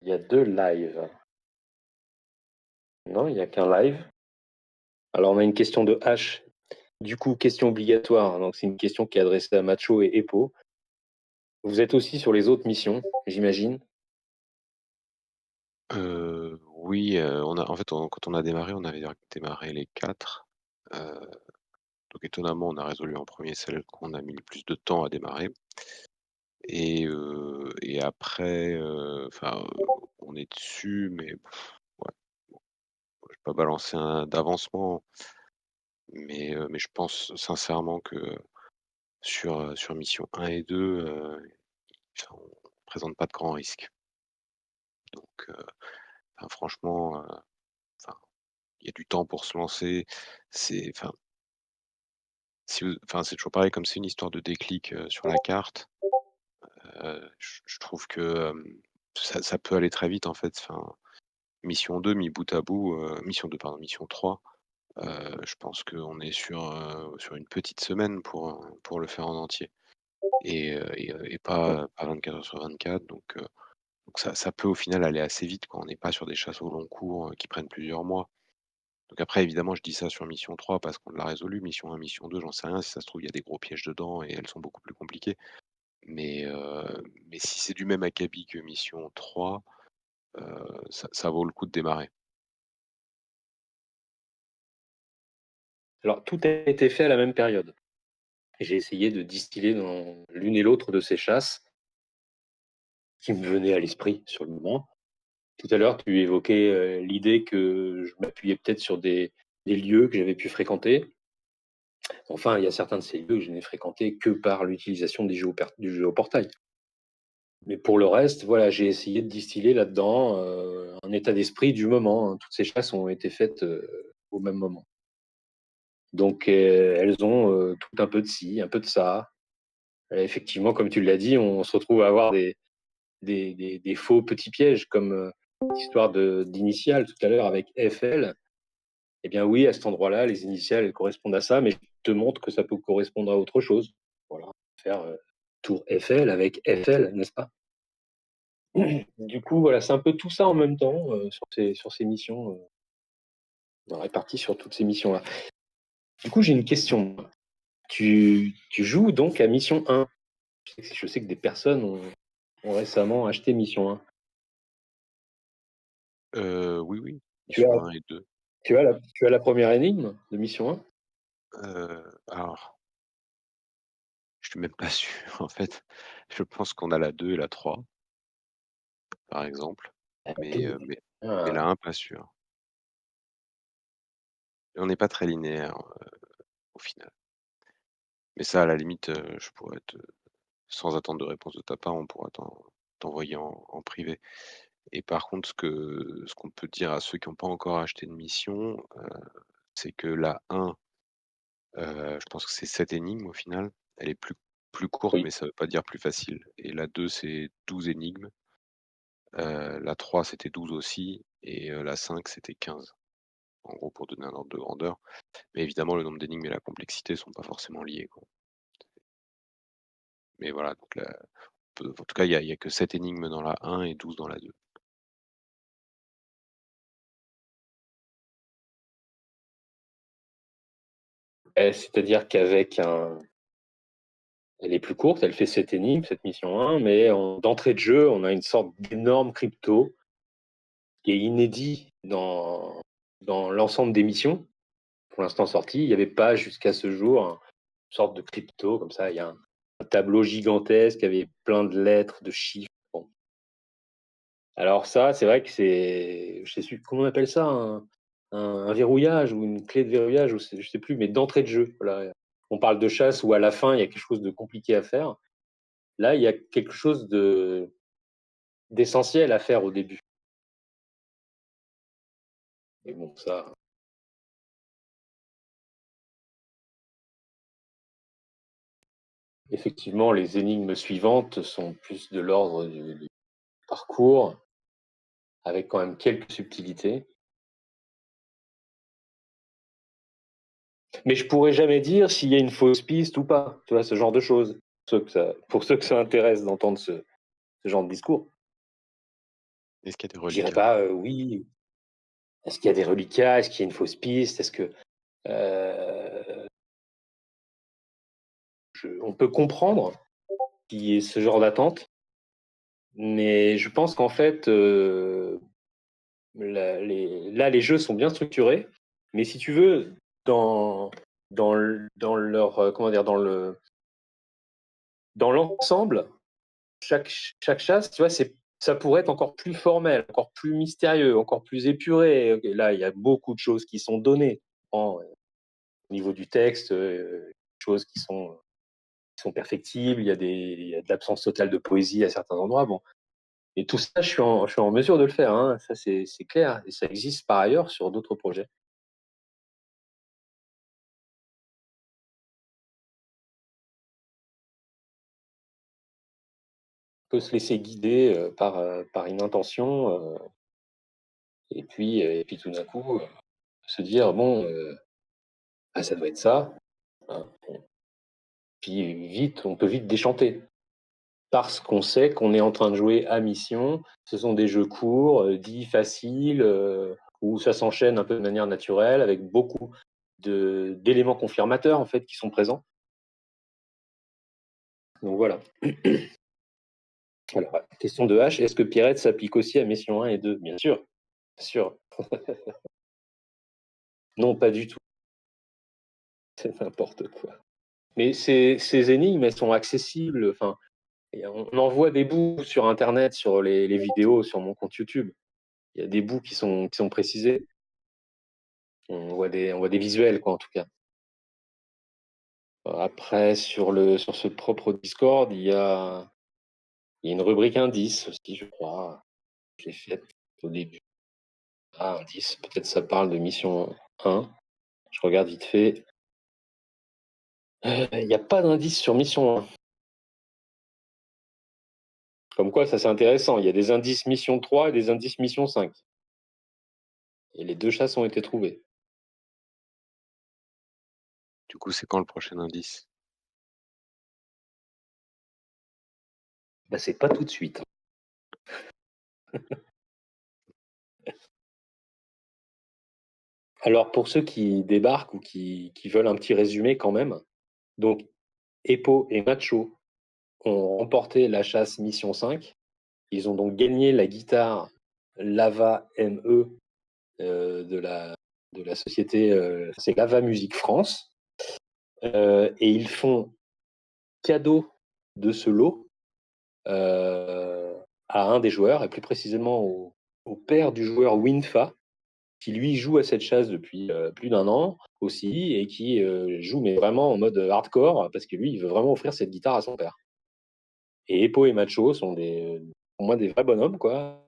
Il y a 2 lives. Non, il n'y a qu'un live. Alors, on a une question de H. Du coup, question obligatoire, donc c'est une question qui est adressée à Macho et Epo. Vous êtes aussi sur les autres missions, j'imagine? Oui, en fait, quand on a démarré, on avait démarré les 4. Donc étonnamment, on a résolu en premier celle qu'on a mis le plus de temps à démarrer et après, on est dessus, mais ouais, je vais pas balancer d'avancement, mais je pense sincèrement que sur mission 1 et 2, enfin, on présente pas de grands risques. Donc franchement, enfin, il y a du temps pour se lancer. C'est enfin, c'est toujours pareil, comme c'est une histoire de déclic, sur la carte, je trouve que, ça peut aller très vite, en fait. Enfin, mission 2 mis bout à bout, mission 2 pardon, mission 3, je pense qu'on est sur une petite semaine pour le faire en entier et pas 24 heures sur 24, donc ça peut au final aller assez vite, quoi. On n'est pas sur des chasses au long cours, qui prennent plusieurs mois. Donc après évidemment je dis ça sur mission 3 parce qu'on l'a résolu. Mission 1, mission 2, j'en sais rien. Si ça se trouve, il y a des gros pièges dedans et elles sont beaucoup plus compliquées. Mais si c'est du même acabit que mission 3, ça vaut le coup de démarrer. Alors, tout a été fait à la même période. J'ai essayé de distiller dans l'une et l'autre de ces chasses qui me venaient à l'esprit sur le moment. Tout à l'heure, tu évoquais l'idée que je m'appuyais peut-être sur des lieux que j'avais pu fréquenter. Enfin, il y a certains de ces lieux que je n'ai fréquentés que par l'utilisation du jeu au portail. Mais pour le reste, voilà, j'ai essayé de distiller là-dedans un état d'esprit du moment, hein. Toutes ces chasses ont été faites au même moment. Donc, elles ont tout un peu de ci, un peu de ça. Effectivement, comme tu l'as dit, on se retrouve à avoir des faux petits pièges, comme l'histoire d'initiales tout à l'heure avec FL. Eh bien oui, à cet endroit-là, les initiales elles correspondent à ça, mais je te montre que ça peut correspondre à autre chose. Voilà, faire tour FL avec FL, n'est-ce pas? Du coup, voilà, c'est un peu tout ça en même temps sur ces missions, réparties sur toutes ces missions-là. Du coup, j'ai une question. Tu joues donc à mission 1. Je sais que des personnes ont récemment acheté mission 1. Oui, oui, Tu mission as, 1 et 2. tu as la première énigme de mission 1? Alors, je suis même pas sûr, en fait. Je pense qu'on a la 2 et la 3, par exemple, mais Deux. heu, mais mais Ah. la 1, pas sûr. Et on n'est pas très linéaire, au final. Mais ça, à la limite, je pourrais sans attendre de réponse de ta part, on pourra t'envoyer en privé. Et par contre, ce qu'on peut dire à ceux qui n'ont pas encore acheté de mission, c'est que la 1, je pense que c'est 7 énigmes au final. Elle est plus courte, Oui. mais ça veut pas dire plus facile. Et la 2, c'est 12 énigmes. La 3, c'était 12 aussi et la 5, c'était 15. En gros, pour donner un ordre de grandeur. Mais évidemment, le nombre d'énigmes et la complexité sont pas forcément liés, quoi. Mais voilà, donc là, en tout cas, il y a que 7 énigmes dans la 1 et 12 dans la 2. C'est-à-dire qu'avec un... Elle est plus courte, elle fait 7 énigmes, cette mission 1, mais d'entrée de jeu, on a une sorte d'énorme crypto qui est inédit dans l'ensemble des missions, pour l'instant sorties. Il n'y avait pas jusqu'à ce jour une sorte de crypto comme ça. Il y a un tableau gigantesque avec plein de lettres, de chiffres. Bon. Alors ça, c'est vrai que c'est, je sais plus, comment on appelle ça, un verrouillage ou une clé de verrouillage, ou je sais plus, mais d'entrée de jeu. Voilà. On parle de chasse où à la fin, il y a quelque chose de compliqué à faire. Là, il y a quelque chose d'essentiel à faire au début. Et bon, ça, effectivement, les énigmes suivantes sont plus de l'ordre du parcours, avec quand même quelques subtilités. Mais je pourrais jamais dire s'il y a une fausse piste ou pas, tu vois, ce genre de choses. Pour ceux que ça intéresse d'entendre ce genre de discours. Est-ce qu'il y a des Je dirais reliquats? pas oui. Est-ce qu'il y a des reliquats? Est-ce qu'il y a une fausse piste? Est-ce que on peut comprendre qu'il y ait ce genre d'attente, mais je pense qu'en fait, les jeux sont bien structurés, mais si tu veux, dans leur comment dire, dans l'ensemble, chaque chasse, tu vois, ça pourrait être encore plus formel, encore plus mystérieux, encore plus épuré. Et là, il y a beaucoup de choses qui sont données au niveau du texte, choses qui sont perfectibles. Il y a de l'absence totale de poésie à certains endroits. Bon, et tout ça, je suis en mesure de le faire. Hein. Ça, c'est clair. Et ça existe par ailleurs sur d'autres projets. On peut se laisser guider par une intention, et puis tout d'un coup, se dire bon, ah, ça doit être ça. Hein. Puis vite, on peut vite déchanter parce qu'on sait qu'on est en train de jouer à mission. Ce sont des jeux courts, dits faciles, où ça s'enchaîne un peu de manière naturelle, avec beaucoup d'éléments confirmateurs en fait qui sont présents. Donc voilà. Alors, question de H, est-ce que Pirate s'applique aussi à Mission 1 et 2? Bien sûr, bien sûr. Non, pas du tout. C'est n'importe quoi. Mais ces énigmes, elles sont accessibles. Enfin, on en voit des bouts sur Internet, sur les vidéos, sur mon compte YouTube. Il y a des bouts qui sont précisés. On voit des visuels, quoi, en tout cas. Après, sur ce propre Discord, il y a une rubrique indice aussi, je crois. J'ai fait au début. Ah, indice, peut-être ça parle de mission 1. Je regarde vite fait. Il n'y a pas d'indice sur mission 1. Comme quoi, ça c'est intéressant. Il y a des indices mission 3 et des indices mission 5. Et les deux chasses ont été trouvées. Du coup, c'est quand le prochain indice? Bah, c'est pas tout de suite. Alors, pour ceux qui débarquent ou qui veulent un petit résumé quand même, donc Epo et Macho ont remporté la chasse mission 5. Ils ont donc gagné la guitare Lava ME de la société, c'est Lava Musique France. Et ils font cadeau de ce lot à un des joueurs, et plus précisément au père du joueur Winfa, qui lui joue à cette chasse depuis plus d'1 an aussi et qui joue mais vraiment en mode hardcore parce que lui, il veut vraiment offrir cette guitare à son père. Et Eppo et Macho sont pour moi des vrais bonhommes quoi,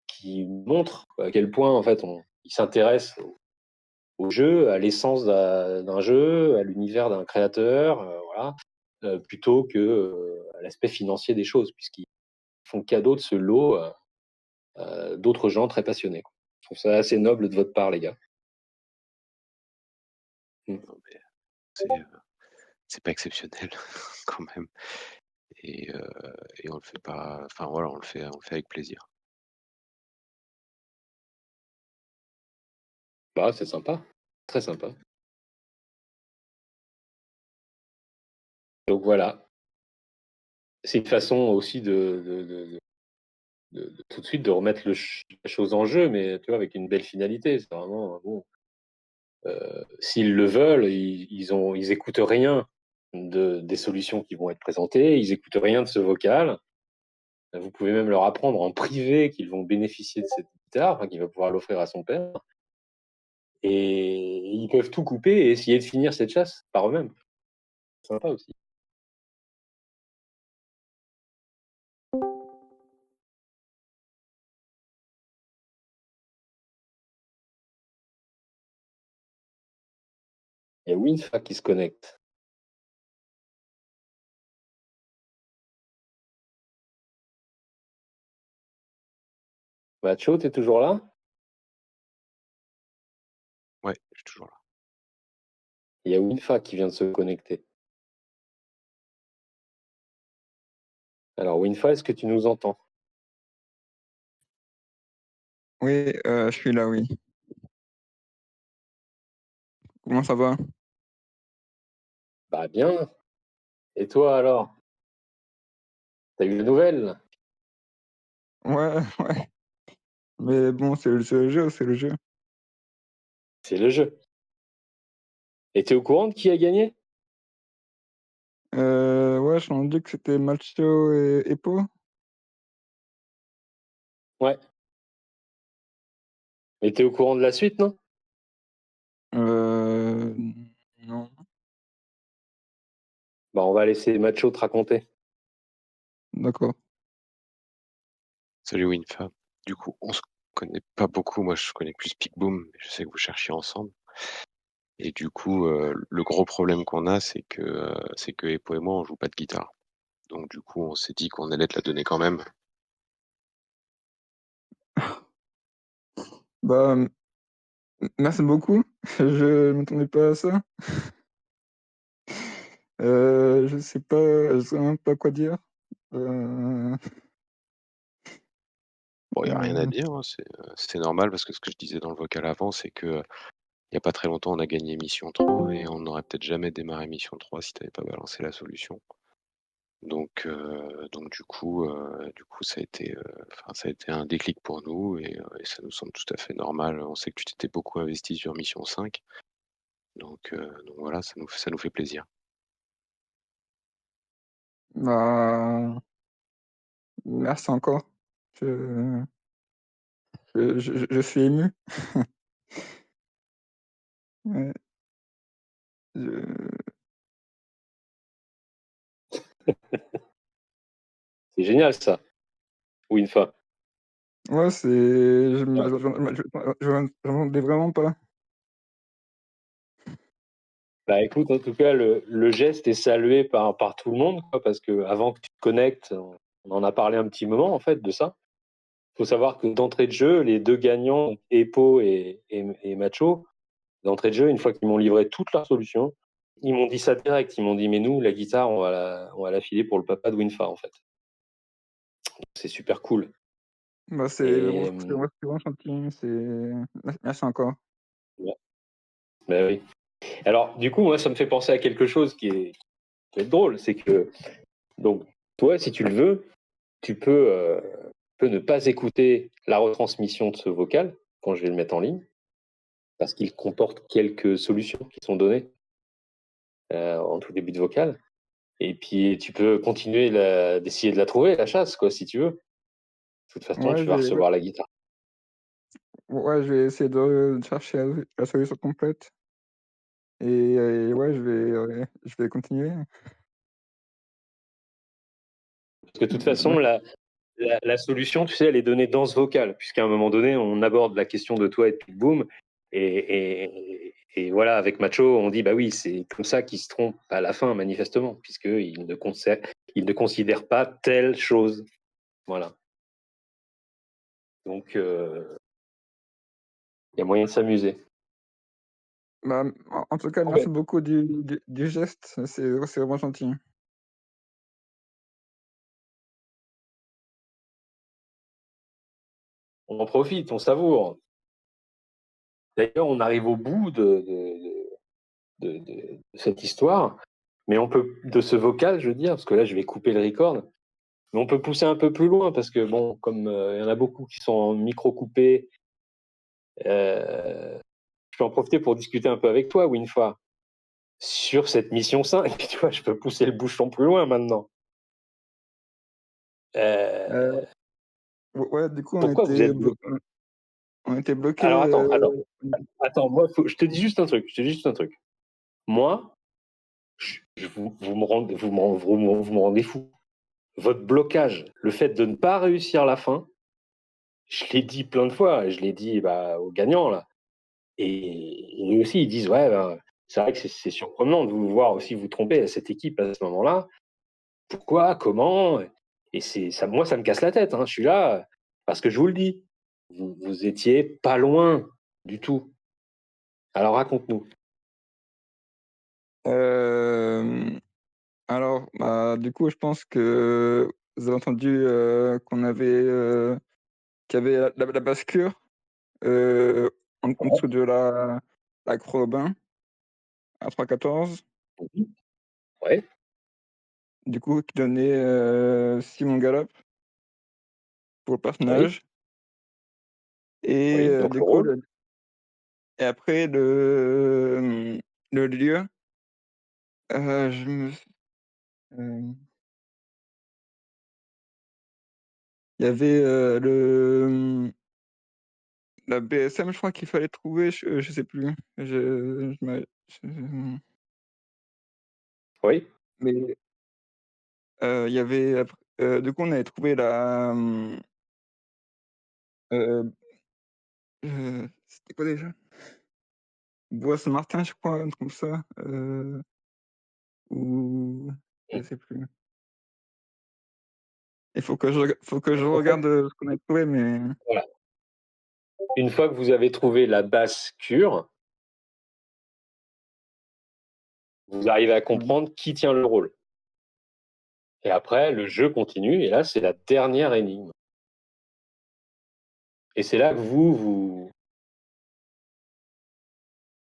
qui montrent à quel point en fait ils s'intéressent au jeu, à l'essence d'un jeu, à l'univers d'un créateur, voilà, plutôt que à l'aspect financier des choses, puisqu'ils font cadeau de ce lot d'autres gens très passionnés, quoi. Je trouve ça assez noble de votre part, les gars. Non, mais c'est pas exceptionnel quand même. Et, et on le fait pas. Enfin voilà, on le fait avec plaisir. Bah, c'est sympa, très sympa. Donc voilà, c'est une façon aussi de tout de suite de remettre la chose en jeu, mais tu vois, avec une belle finalité. C'est vraiment bon. S'ils le veulent, ils écoutent rien des solutions qui vont être présentées, ils écoutent rien de ce vocal. Vous pouvez même leur apprendre en privé qu'ils vont bénéficier de cette guitare, enfin, qu'il va pouvoir l'offrir à son père. Et ils peuvent tout couper et essayer de finir cette chasse par eux-mêmes. C'est sympa aussi. Il y a Winfa qui se connecte. Macho, t'es toujours là? Ouais, je suis toujours là. Il y a Winfa qui vient de se connecter. Alors Winfa, est-ce que tu nous entends? Oui, je suis là, oui. Comment ça va? Bah bien. Et toi alors? T'as eu des nouvelles? Ouais, ouais. Mais bon, c'est le jeu, c'est le jeu. C'est le jeu. Et t'es au courant de qui a gagné? Ouais, je m'en dit que c'était Macho et Eppo. Ouais. Mais t'es au courant de la suite, non? Non, Bah on va laisser Macho te raconter. d'accord. Salut Winfa. Du coup, on se connaît pas beaucoup. Moi, je connais plus Peak Boom. Je sais que vous cherchiez ensemble. Et du coup, le gros problème qu'on a, c'est que Eppo et moi, on joue pas de guitare. Donc du coup, on s'est dit qu'on allait te la donner quand même. Bah, merci beaucoup. Je m'attendais pas à ça. Je sais même pas quoi dire. Euh, Bon, il y a rien à euh, dire, hein, c'est normal parce que ce que je disais dans le vocal avant, c'est que il y a pas très longtemps, on a gagné Mission 3 et on n'aurait peut-être jamais démarré Mission 3 si tu avais pas balancé la solution. Donc du coup, ça a été un déclic pour nous et ça nous semble tout à fait normal. On sait que tu t'étais beaucoup investi sur Mission 5, donc voilà, ça nous fait plaisir. bah, merci encore. Je, je suis ému. Ouais, je- C'est génial ça, Winfa. ouais, c'est. Ouais. Je m'attendais vraiment pas. Bah écoute, en tout cas, le geste est salué par tout le monde, quoi, parce que avant que tu te connectes, on en a parlé un petit moment en fait de ça. Il faut savoir que d'entrée de jeu, les deux gagnants, Eppo et Macho, d'entrée de jeu, une fois qu'ils m'ont livré toutes leurs solutions, ils m'ont dit ça direct. Ils m'ont dit, mais nous, la guitare, on va la filer pour le papa de Winfa, en fait. C'est super cool. Bah, Et c'est vraiment gentil. Merci encore. ouais, bah oui. Alors, du coup, moi, ça me fait penser à quelque chose qui est drôle. C'est que, donc, toi, si tu le veux, tu peux ne pas écouter la retransmission de ce vocal quand je vais le mettre en ligne, parce qu'il comporte quelques solutions qui sont données en tout début de vocal. Et puis, tu peux continuer d'essayer de la trouver, la chasse, quoi, si tu veux. De toute façon, Ouais, tu vas recevoir la guitare. Ouais, je vais essayer de chercher la solution complète et ouais, je vais continuer. Parce que de toute Ouais, façon, la solution, tu sais, elle est donnée dans ce vocal, puisqu'à un moment donné, on aborde la question de toi et de Pitboom, et voilà, avec Macho, on dit, bah oui, c'est comme ça qu'il se trompe à la fin, manifestement, puisqu'il il ne considère pas telle chose. Voilà. Donc, il y a moyen de s'amuser. bah, en tout cas, Bon, merci ben, beaucoup du geste, c'est vraiment gentil. on en profite, on savoure. D'ailleurs, on arrive au bout de cette histoire, mais on peut, de ce vocal, je veux dire, parce que là, je vais couper le record, mais on peut pousser un peu plus loin, parce que bon, comme il y en a beaucoup qui sont en micro coupé, je peux en profiter pour discuter un peu avec toi, Winfa, sur cette mission 5. Tu vois, je peux pousser le bouchon plus loin maintenant. Heu, Euh, ouais, du coup, pourquoi vous êtes bloqué? on était bloqués, Alors attends, moi, je te dis juste un truc. Je te dis juste un truc. Moi, vous me rendez, vous me rendez fou. Votre blocage, le fait de ne pas réussir la fin, je l'ai dit plein de fois, je l'ai dit aux gagnants là. Et eux aussi, ils disent ouais, c'est vrai que c'est surprenant de vous voir aussi vous tromper à cette équipe à ce moment-là. Pourquoi, comment? Et c'est ça, moi, ça me casse la tête. Hein. Je suis là parce que je vous le dis, vous étiez pas loin du tout. Alors raconte-nous. hem, alors, bah, du coup, je pense que vous avez entendu, qu'on avait, qu'il y avait la bascule, heu, en dessous de la croix au bain, à 3,14. Ouais, Du coup, qui donnait, Simon Gallup pour le oui, personnage et oui. Donc du le coup, rôle. et après le lieu, je me il y avait, la BSM, je crois qu'il fallait trouver, je sais plus. Je me je Oui, mais, il y avait du coup, on avait trouvé heu c'était quoi déjà? Bois Saint-Martin, je crois, un truc comme ça, ou je sais plus. Il faut que je en fait, regarde, ce qu'on a trouvé, mais voilà. Une fois que vous avez trouvé la basse cure, vous arrivez à ouais. comprendre qui tient le rôle. Et après, le jeu continue, et là, c'est la dernière énigme. Et c'est là que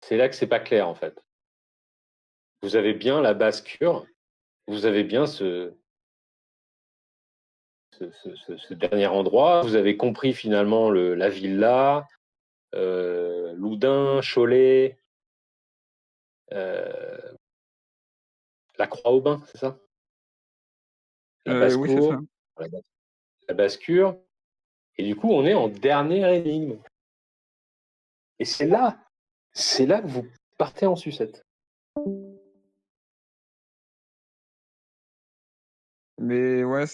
c'est là que c'est pas clair, en fait. Vous avez bien la basse cure, vous avez bien ce dernier endroit, vous avez compris finalement la villa, Loudun, Cholet, euh, la Croix-Aubin, c'est ça? La Oui, c'est ça. basse-cour, la basse-cure, et du coup, on est en dernière énigme. Et c'est là que vous partez en sucette. Mais ouais,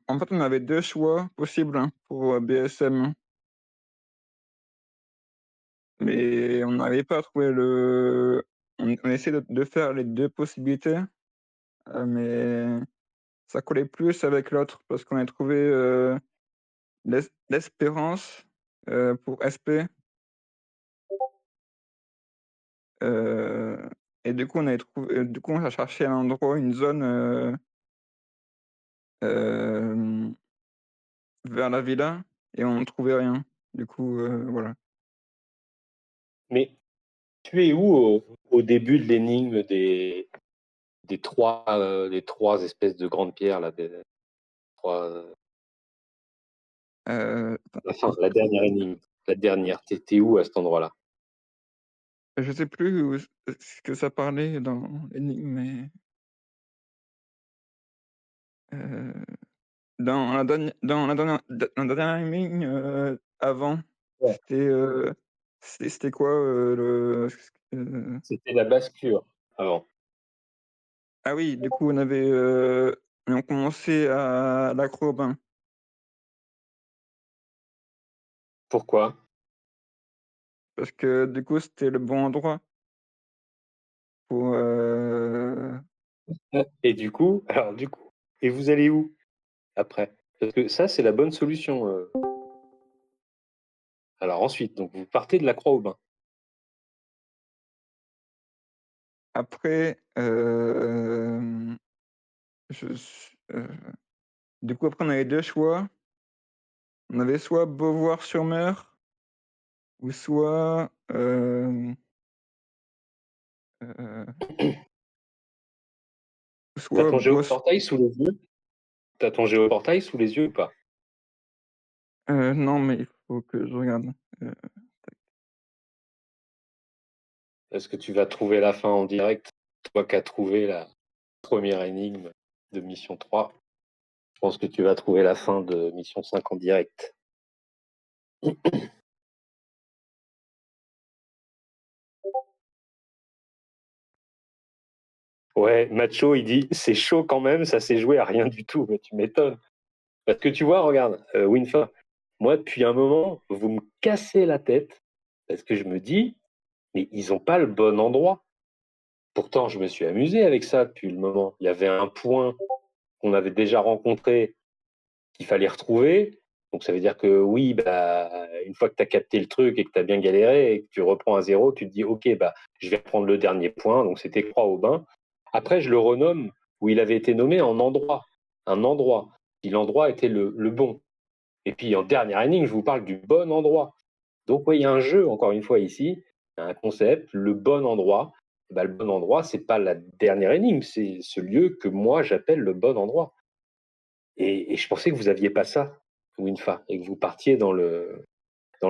en fait, on avait 2 choix possibles, hein, pour, BSM, mais on n'arrivait pas à trouver on essayait de faire les 2 possibilités, mais ça collait plus avec l'autre parce qu'on a trouvé, l'Espérance, pour SP, heu et du coup, du coup, on a cherché un endroit, une zone, hem, vers la villa et on trouvait rien. Du coup, voilà. Mais tu es où au début de l'énigme des trois espèces de grandes pierres, là, trois, Attends, enfin, la dernière énigme, la dernière, t'es où à cet endroit-là? je sais plus ce que ça parlait dans l'énigme, mais, heu, dans la dernière ligne, avant, Ouais. c'était quoi, le C'était la bascule avant. ah oui, du coup, on commençait à l'acrobin Pourquoi? parce que, du coup, c'était le bon endroit pour, Et du coup et vous allez où après? Parce que ça, c'est la bonne solution, alors ensuite, donc vous partez de la Croix-aux-Bains. après, je s du coup, après, on avait 2 choix. On avait soit Beauvoir-sur-Mer ou soit, heu, Tu as soit ton Bos géoportail sous les yeux? Tu as ton géoportail sous les yeux ou pas? non, mais il faut que je regarde, heu, Est-ce que tu vas trouver la fin en direct? Toi qui as trouvé la première énigme de mission 3, je pense que tu vas trouver la fin de mission 5 en direct. Ouais, Macho, il dit: «C'est chaud quand même, ça s'est joué à rien du tout». Mais tu m'étonnes. Parce que tu vois, regarde, Winfa, moi depuis un moment, vous me cassez la tête parce que je me dis: «Mais ils ont pas le bon endroit». Pourtant, je me suis amusé avec ça depuis le moment. Il y avait un point qu'on avait déjà rencontré qu'il fallait retrouver. Donc ça veut dire que oui, bah, une fois que tu as capté le truc et que tu as bien galéré et que tu reprends à zéro, tu te dis: «OK, bah, je vais reprendre le dernier point». Donc c'était Croix-aux-Bains. Après, je le renomme où il avait été nommé en endroit, un endroit. Puis l'endroit était le bon. Et puis en dernière énigme, je vous parle du bon endroit. Donc oui, il y a un jeu, encore une fois, ici, un concept, le bon endroit. Eh ben, le bon endroit, c'est pas la dernière énigme, c'est ce lieu que moi j'appelle le bon endroit. Et je pensais que vous aviez pas ça, Winfa, et que vous partiez dans le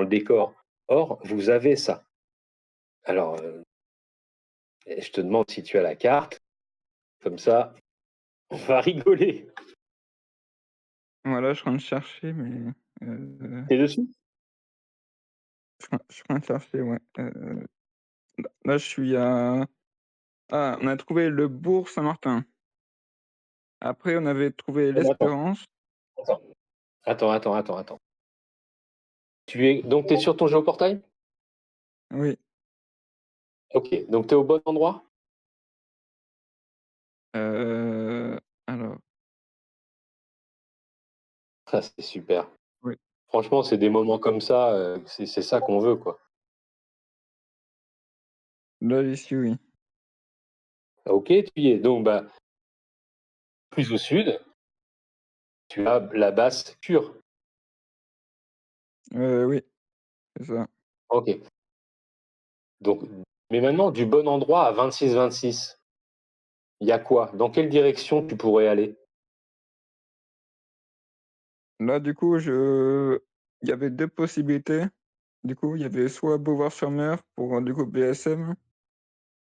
décor. Or, vous avez ça. Alors, je te demande si tu as la carte, comme ça, on va rigoler. voilà, je suis en train de chercher, mais, heu, T'es dessus? je suis en train de chercher, ouais, là, je suis à on a trouvé le bourg Saint-Martin. Après, on avait trouvé Attends, l'Espérance. attends, attends. Donc, tu es sur ton géoportail? Oui, Ok, donc tu es au bon endroit? alors, Ça, c'est super. oui, Franchement, c'est des moments comme ça, c'est ça qu'on veut, quoi. là, j'y suis, oui. Ok, tu y es. Donc, bah, plus au sud, tu as la basse Cure. Oui, c'est ça. Ok. Donc, mais maintenant, du bon endroit à 26-26, il y a quoi? Dans quelle direction tu pourrais aller? Là, du coup, il y avait 2 possibilités. Du coup, il y avait soit Beauvoir-sur-Mer pour, du coup, BSM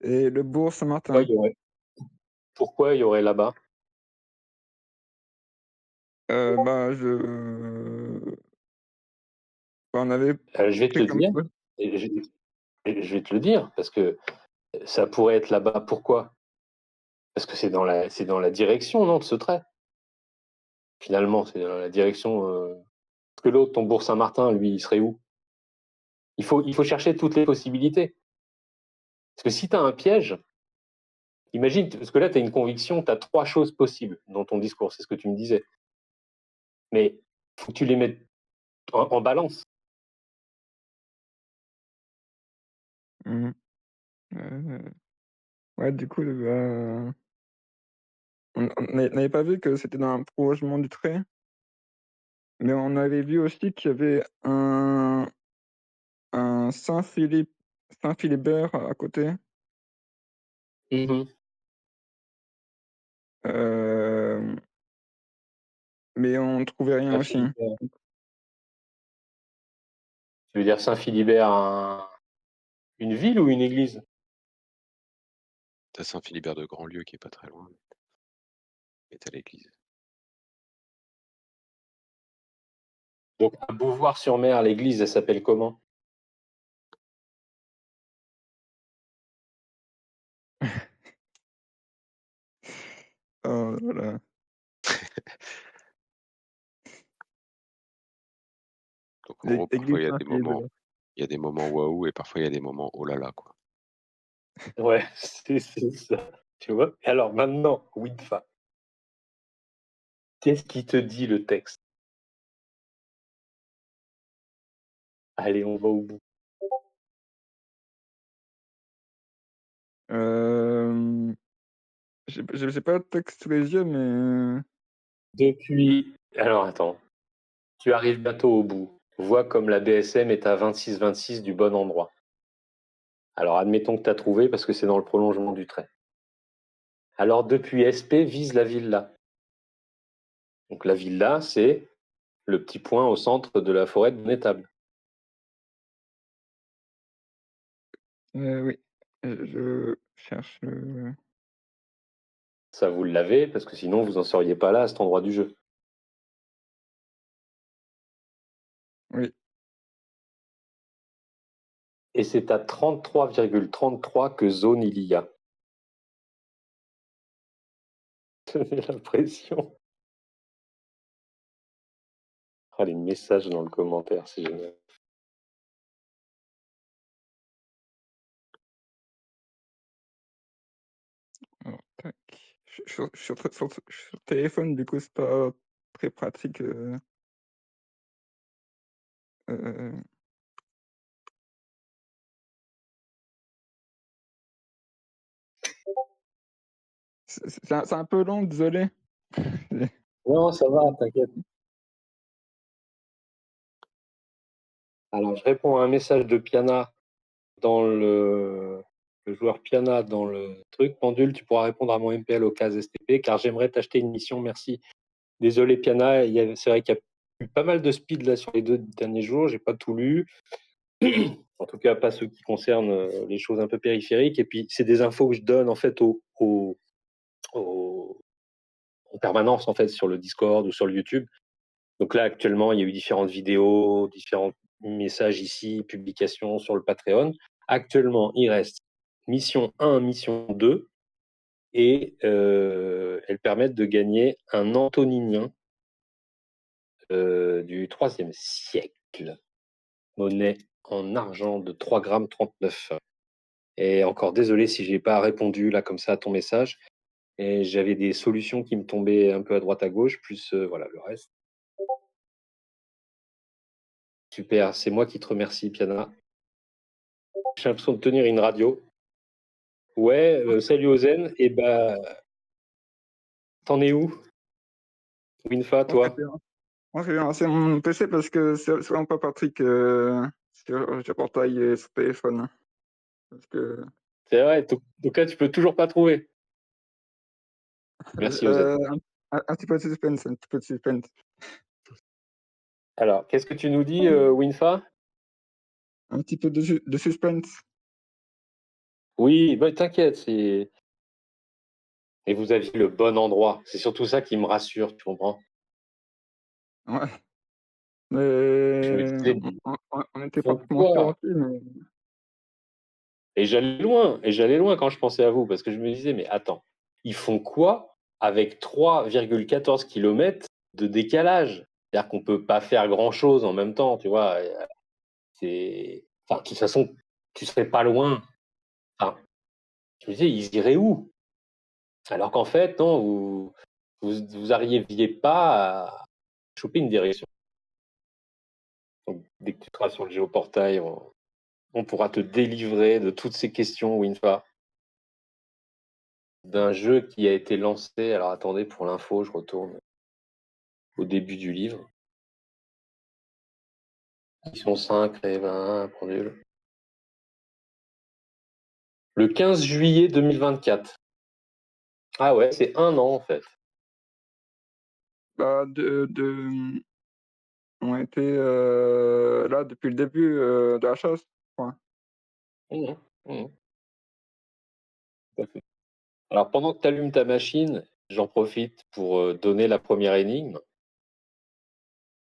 et le bourg Pourquoi Saint-Martin. il y aurait, pourquoi il y aurait là-bas? Bah, on avait Je vais te pris le comme dire. Et je vais te le dire, parce que ça pourrait être là-bas. Pourquoi? Parce que c'est dans la direction, non, de ce trait. Finalement, c'est dans la direction. Parce que l'autre, ton bourg Saint-Martin, lui, il serait où? Il faut chercher toutes les possibilités. Parce que si tu as un piège, imagine, parce que là, tu as une conviction, tu as trois choses possibles dans ton discours, c'est ce que tu me disais. Mais il faut que tu les mettes en balance. Mmh mh. Ouais, du coup, on n'avait pas vu que c'était dans un prolongement du trait, mais on avait vu aussi qu'il y avait un Saint-Philibert à côté, Mhm. hem, mais on trouvait rien aussi. Saint-Philibert. Tu veux dire Saint-Philibert, une ville ou une église? T'as Saint-Philibert de Grandlieu qui est pas très loin, et t'as l'église. Donc, à Beauvoir-sur-Mer, l'église, elle s'appelle comment? Oh là là. Donc en gros, Église parfois il y a des moments, Saint-Philippe. il y a des moments waouh et parfois il y a des moments oh là là, quoi. Ouais, c'est ça. Tu vois? Et alors maintenant, Winfa, qu'est-ce qui te dit le texte? Allez, on va au bout. J'ai pas le texte sous les yeux, mais Alors attends, tu arrives bientôt au bout. Vois comme la BSM est à 26-26 du bon endroit. Alors admettons que tu as trouvé parce que c'est dans le prolongement du trait. Alors depuis SP, vise la villa. Donc la villa, c'est le petit point au centre de la forêt de Bonnétable. oui. Je cherche le. Ça, vous l'avez parce que sinon, vous n'en seriez pas là à cet endroit du jeu. Oui. Et c'est à 33,33 que zone il y a. J'ai l'impression. Ah, les messages dans le commentaire, c'est génial. Alors, tac. Je suis sur téléphone, du coup, c'est pas très pratique. Euh, c'est un peu long, désolé. Non, ça va, t'inquiète. Alors, je réponds à un message de Piana dans le joueur Piana dans le truc. Pendule, tu pourras répondre à mon MPL au cas STP car j'aimerais t'acheter une mission, merci. Désolé Piana, c'est vrai qu'il y a eu pas mal de speed là sur les 2 derniers jours, j'ai pas tout lu. En tout cas, pas ceux qui concernent les choses un peu périphériques. Et puis, c'est des infos que je donne en fait en permanence en fait sur le Discord ou sur le YouTube. Donc là, actuellement, il y a eu différentes vidéos, différents messages ici, publications sur le Patreon. Actuellement, il reste mission 1, mission 2, et elles permettent de gagner un Antoninien du 3e siècle, monnaie en argent de 3,39 g. Et encore désolé si j'ai pas répondu là comme ça à ton message. Et j'avais des solutions qui me tombaient un peu à droite à gauche, plus voilà le reste. Super, c'est moi qui te remercie, Piana. J'ai l'impression de tenir une radio. Ouais, salut Ozen. Et bah, t'en es où, Winfa, Moi, c'est toi? bien. Moi, c'est bien. C'est mon PC parce que c'est vraiment pas pratique sur le portail et sur téléphone. Parce que. C'est vrai, donc là, tu peux toujours pas trouver. Merci Ozen. Un petit peu de suspense, un petit peu de suspense. Alors, qu'est-ce que tu nous dis, Winfa? Un petit peu de suspense. Oui, bah, t'inquiète, c'est. Et vous aviez le bon endroit. C'est surtout ça qui me rassure, tu comprends? Ouais. Je me Mais disais, on ils était font pratiquement sûr quoi? aussi, mais. Et j'allais loin quand je pensais à vous, parce que je me disais, mais attends, ils font quoi avec 3,14 km de décalage? C'est-à-dire qu'on peut pas faire grand-chose en même temps, tu vois. Enfin, de toute façon, tu serais pas loin. Enfin, je me disais, ils iraient où? Alors qu'en fait, non, vous arriviez pas à choper une direction. Donc, dès que tu seras sur le géoportail, on pourra te délivrer de toutes ces questions, Winfa, d'un jeu qui a été lancé. Alors attendez, pour l'info, je retourne au début du livre. Ils sont 5, et 20, pendule. Le 15 juillet 2024. Ah ouais, c'est un an en fait. Bah, on était là depuis le début de la chasse. Ouais. Mmh, mmh. Tout à fait. Alors pendant que tu allumes ta machine, j'en profite pour donner la première énigme.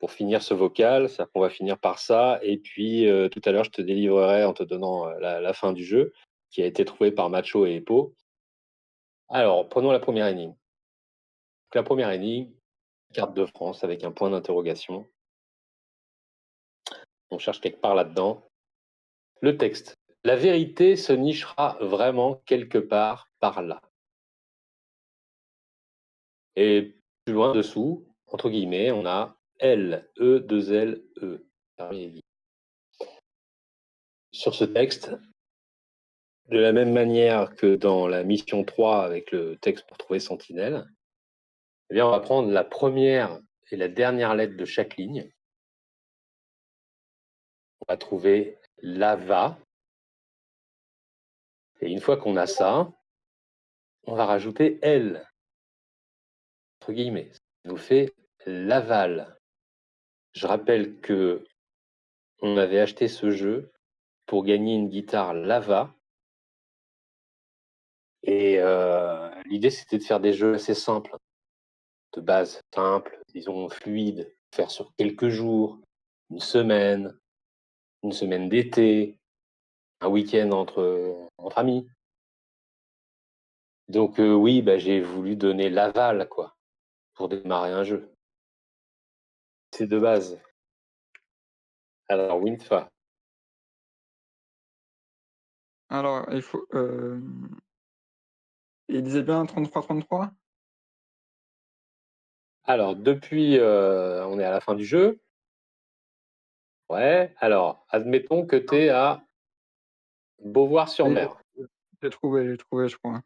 pour finir ce vocal. C'est-à-dire qu'on va finir par ça. Et puis, tout à l'heure, je te délivrerai en te donnant la fin du jeu, qui a été trouvé par Macho et Epo. Alors, prenons la première énigme. Donc, la première énigme, carte de France avec un point d'interrogation. On cherche quelque part là-dedans. Le texte. La vérité se nichera vraiment quelque part par là. Et plus loin dessous, entre guillemets, on a L, E, 2 L, E. Sur ce texte, de la même manière que dans la mission 3 avec le texte pour trouver Sentinelle, eh bien, on va prendre la première et la dernière lettre de chaque ligne. On va trouver lava. Et une fois qu'on a ça, on va rajouter L, entre guillemets. Ça nous fait l'aval. Je rappelle que on avait acheté ce jeu pour gagner une guitare lava. Et l'idée, c'était de faire des jeux assez simples, de base simple, disons fluide, faire sur quelques jours, une semaine d'été, un week-end entre amis. Donc oui, j'ai voulu donner l'aval, quoi, pour démarrer un jeu. C'est de base. Alors, Winfa. Alors, il faut. Il disait bien 33-33? Alors, depuis, on est à la fin du jeu. Ouais, alors, admettons que tu es à Beauvoir-sur-Mer. J'ai trouvé, je crois.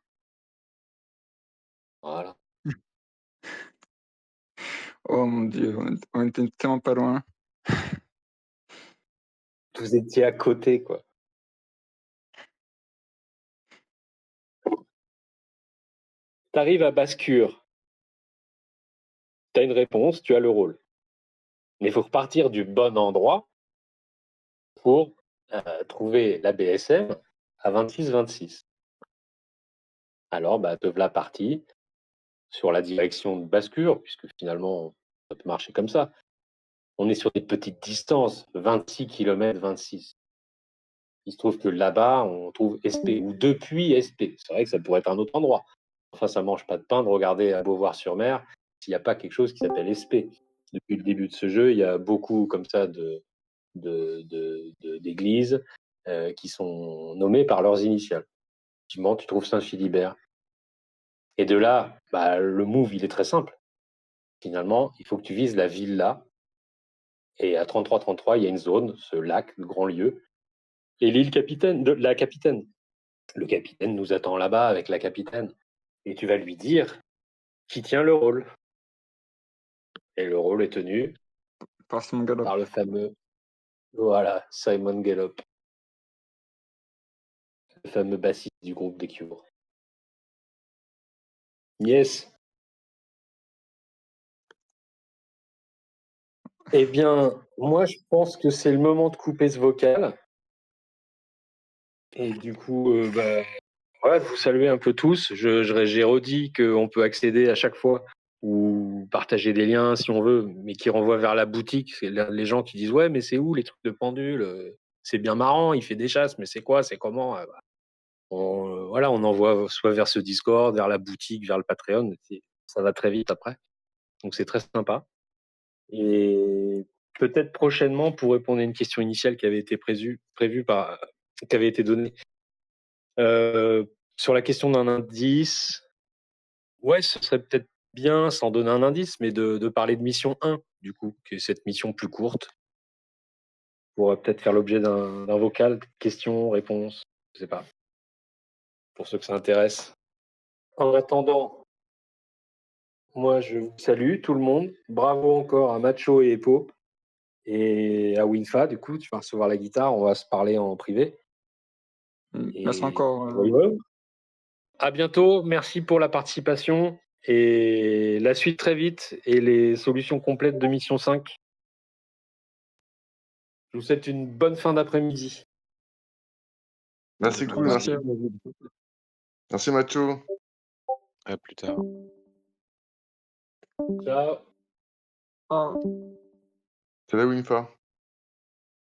Voilà. Oh mon Dieu, on était tellement pas loin. Vous étiez à côté, quoi. Tu arrives à Bascure. Tu as une réponse, tu as le rôle. Mais il faut repartir du bon endroit pour trouver la BSM à 26-26. Alors, te voilà parti sur la direction de Bascure, puisque finalement, ça peut marcher comme ça. On est sur des petites distances, 26 km, 26. Il se trouve que là-bas, on trouve SP, ou depuis SP. C'est vrai que ça pourrait être un autre endroit. Enfin, ça mange pas de pain de regarder à Beauvoir-sur-Mer s'il n'y a pas quelque chose qui s'appelle SP. Depuis le début de ce jeu, il y a beaucoup comme ça d'églises qui sont nommées par leurs initiales. Effectivement, tu trouves Saint-Philibert. Et de là, le move, il est très simple. Finalement, il faut que tu vises la ville là. Et à 33-33, il y a une zone, ce lac, le grand lieu. Et l'île capitaine, la capitaine. Le capitaine nous attend là-bas avec la capitaine. Et tu vas lui dire qui tient le rôle. Et le rôle est tenu Par Simon Gallup. par le fameux, voilà, Simon Gallup, le fameux bassiste du groupe des Cure. Yes. Eh bien, moi, je pense que c'est le moment de couper ce vocal. Et du coup, voilà, de vous saluer un peu tous. J'ai redit qu'on peut accéder à chaque fois ou partager des liens si on veut, mais qui renvoient vers la boutique. C'est les gens qui disent ouais, mais c'est où les trucs de pendule? C'est bien marrant, il fait des chasses, mais c'est quoi? C'est comment? Voilà, on envoie soit vers ce Discord, vers la boutique, vers le Patreon. Ça va très vite après. Donc c'est très sympa. Et peut-être prochainement, pour répondre à une question initiale qui avait été qui avait été donnée, sur la question d'un indice, ouais, ce serait peut-être bien, sans donner un indice, mais de parler de mission 1, du coup, qui est cette mission plus courte, pour peut-être faire l'objet d'un vocal, question, réponse, je sais pas, pour ceux que ça intéresse. En attendant, moi, je vous salue, tout le monde. Bravo encore à Macho et Epo. Et à Winfa, du coup, tu vas recevoir la guitare, on va se parler en privé. Merci encore. Voilà. À bientôt, merci pour la participation et la suite très vite et les solutions complètes de mission 5. Je vous souhaite une bonne fin d'après-midi. Merci, cool, merci. Merci, Macho. À plus tard. Ciao. Ah. C'est la Winfa.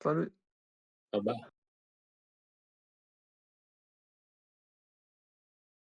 Salut. Ah bah.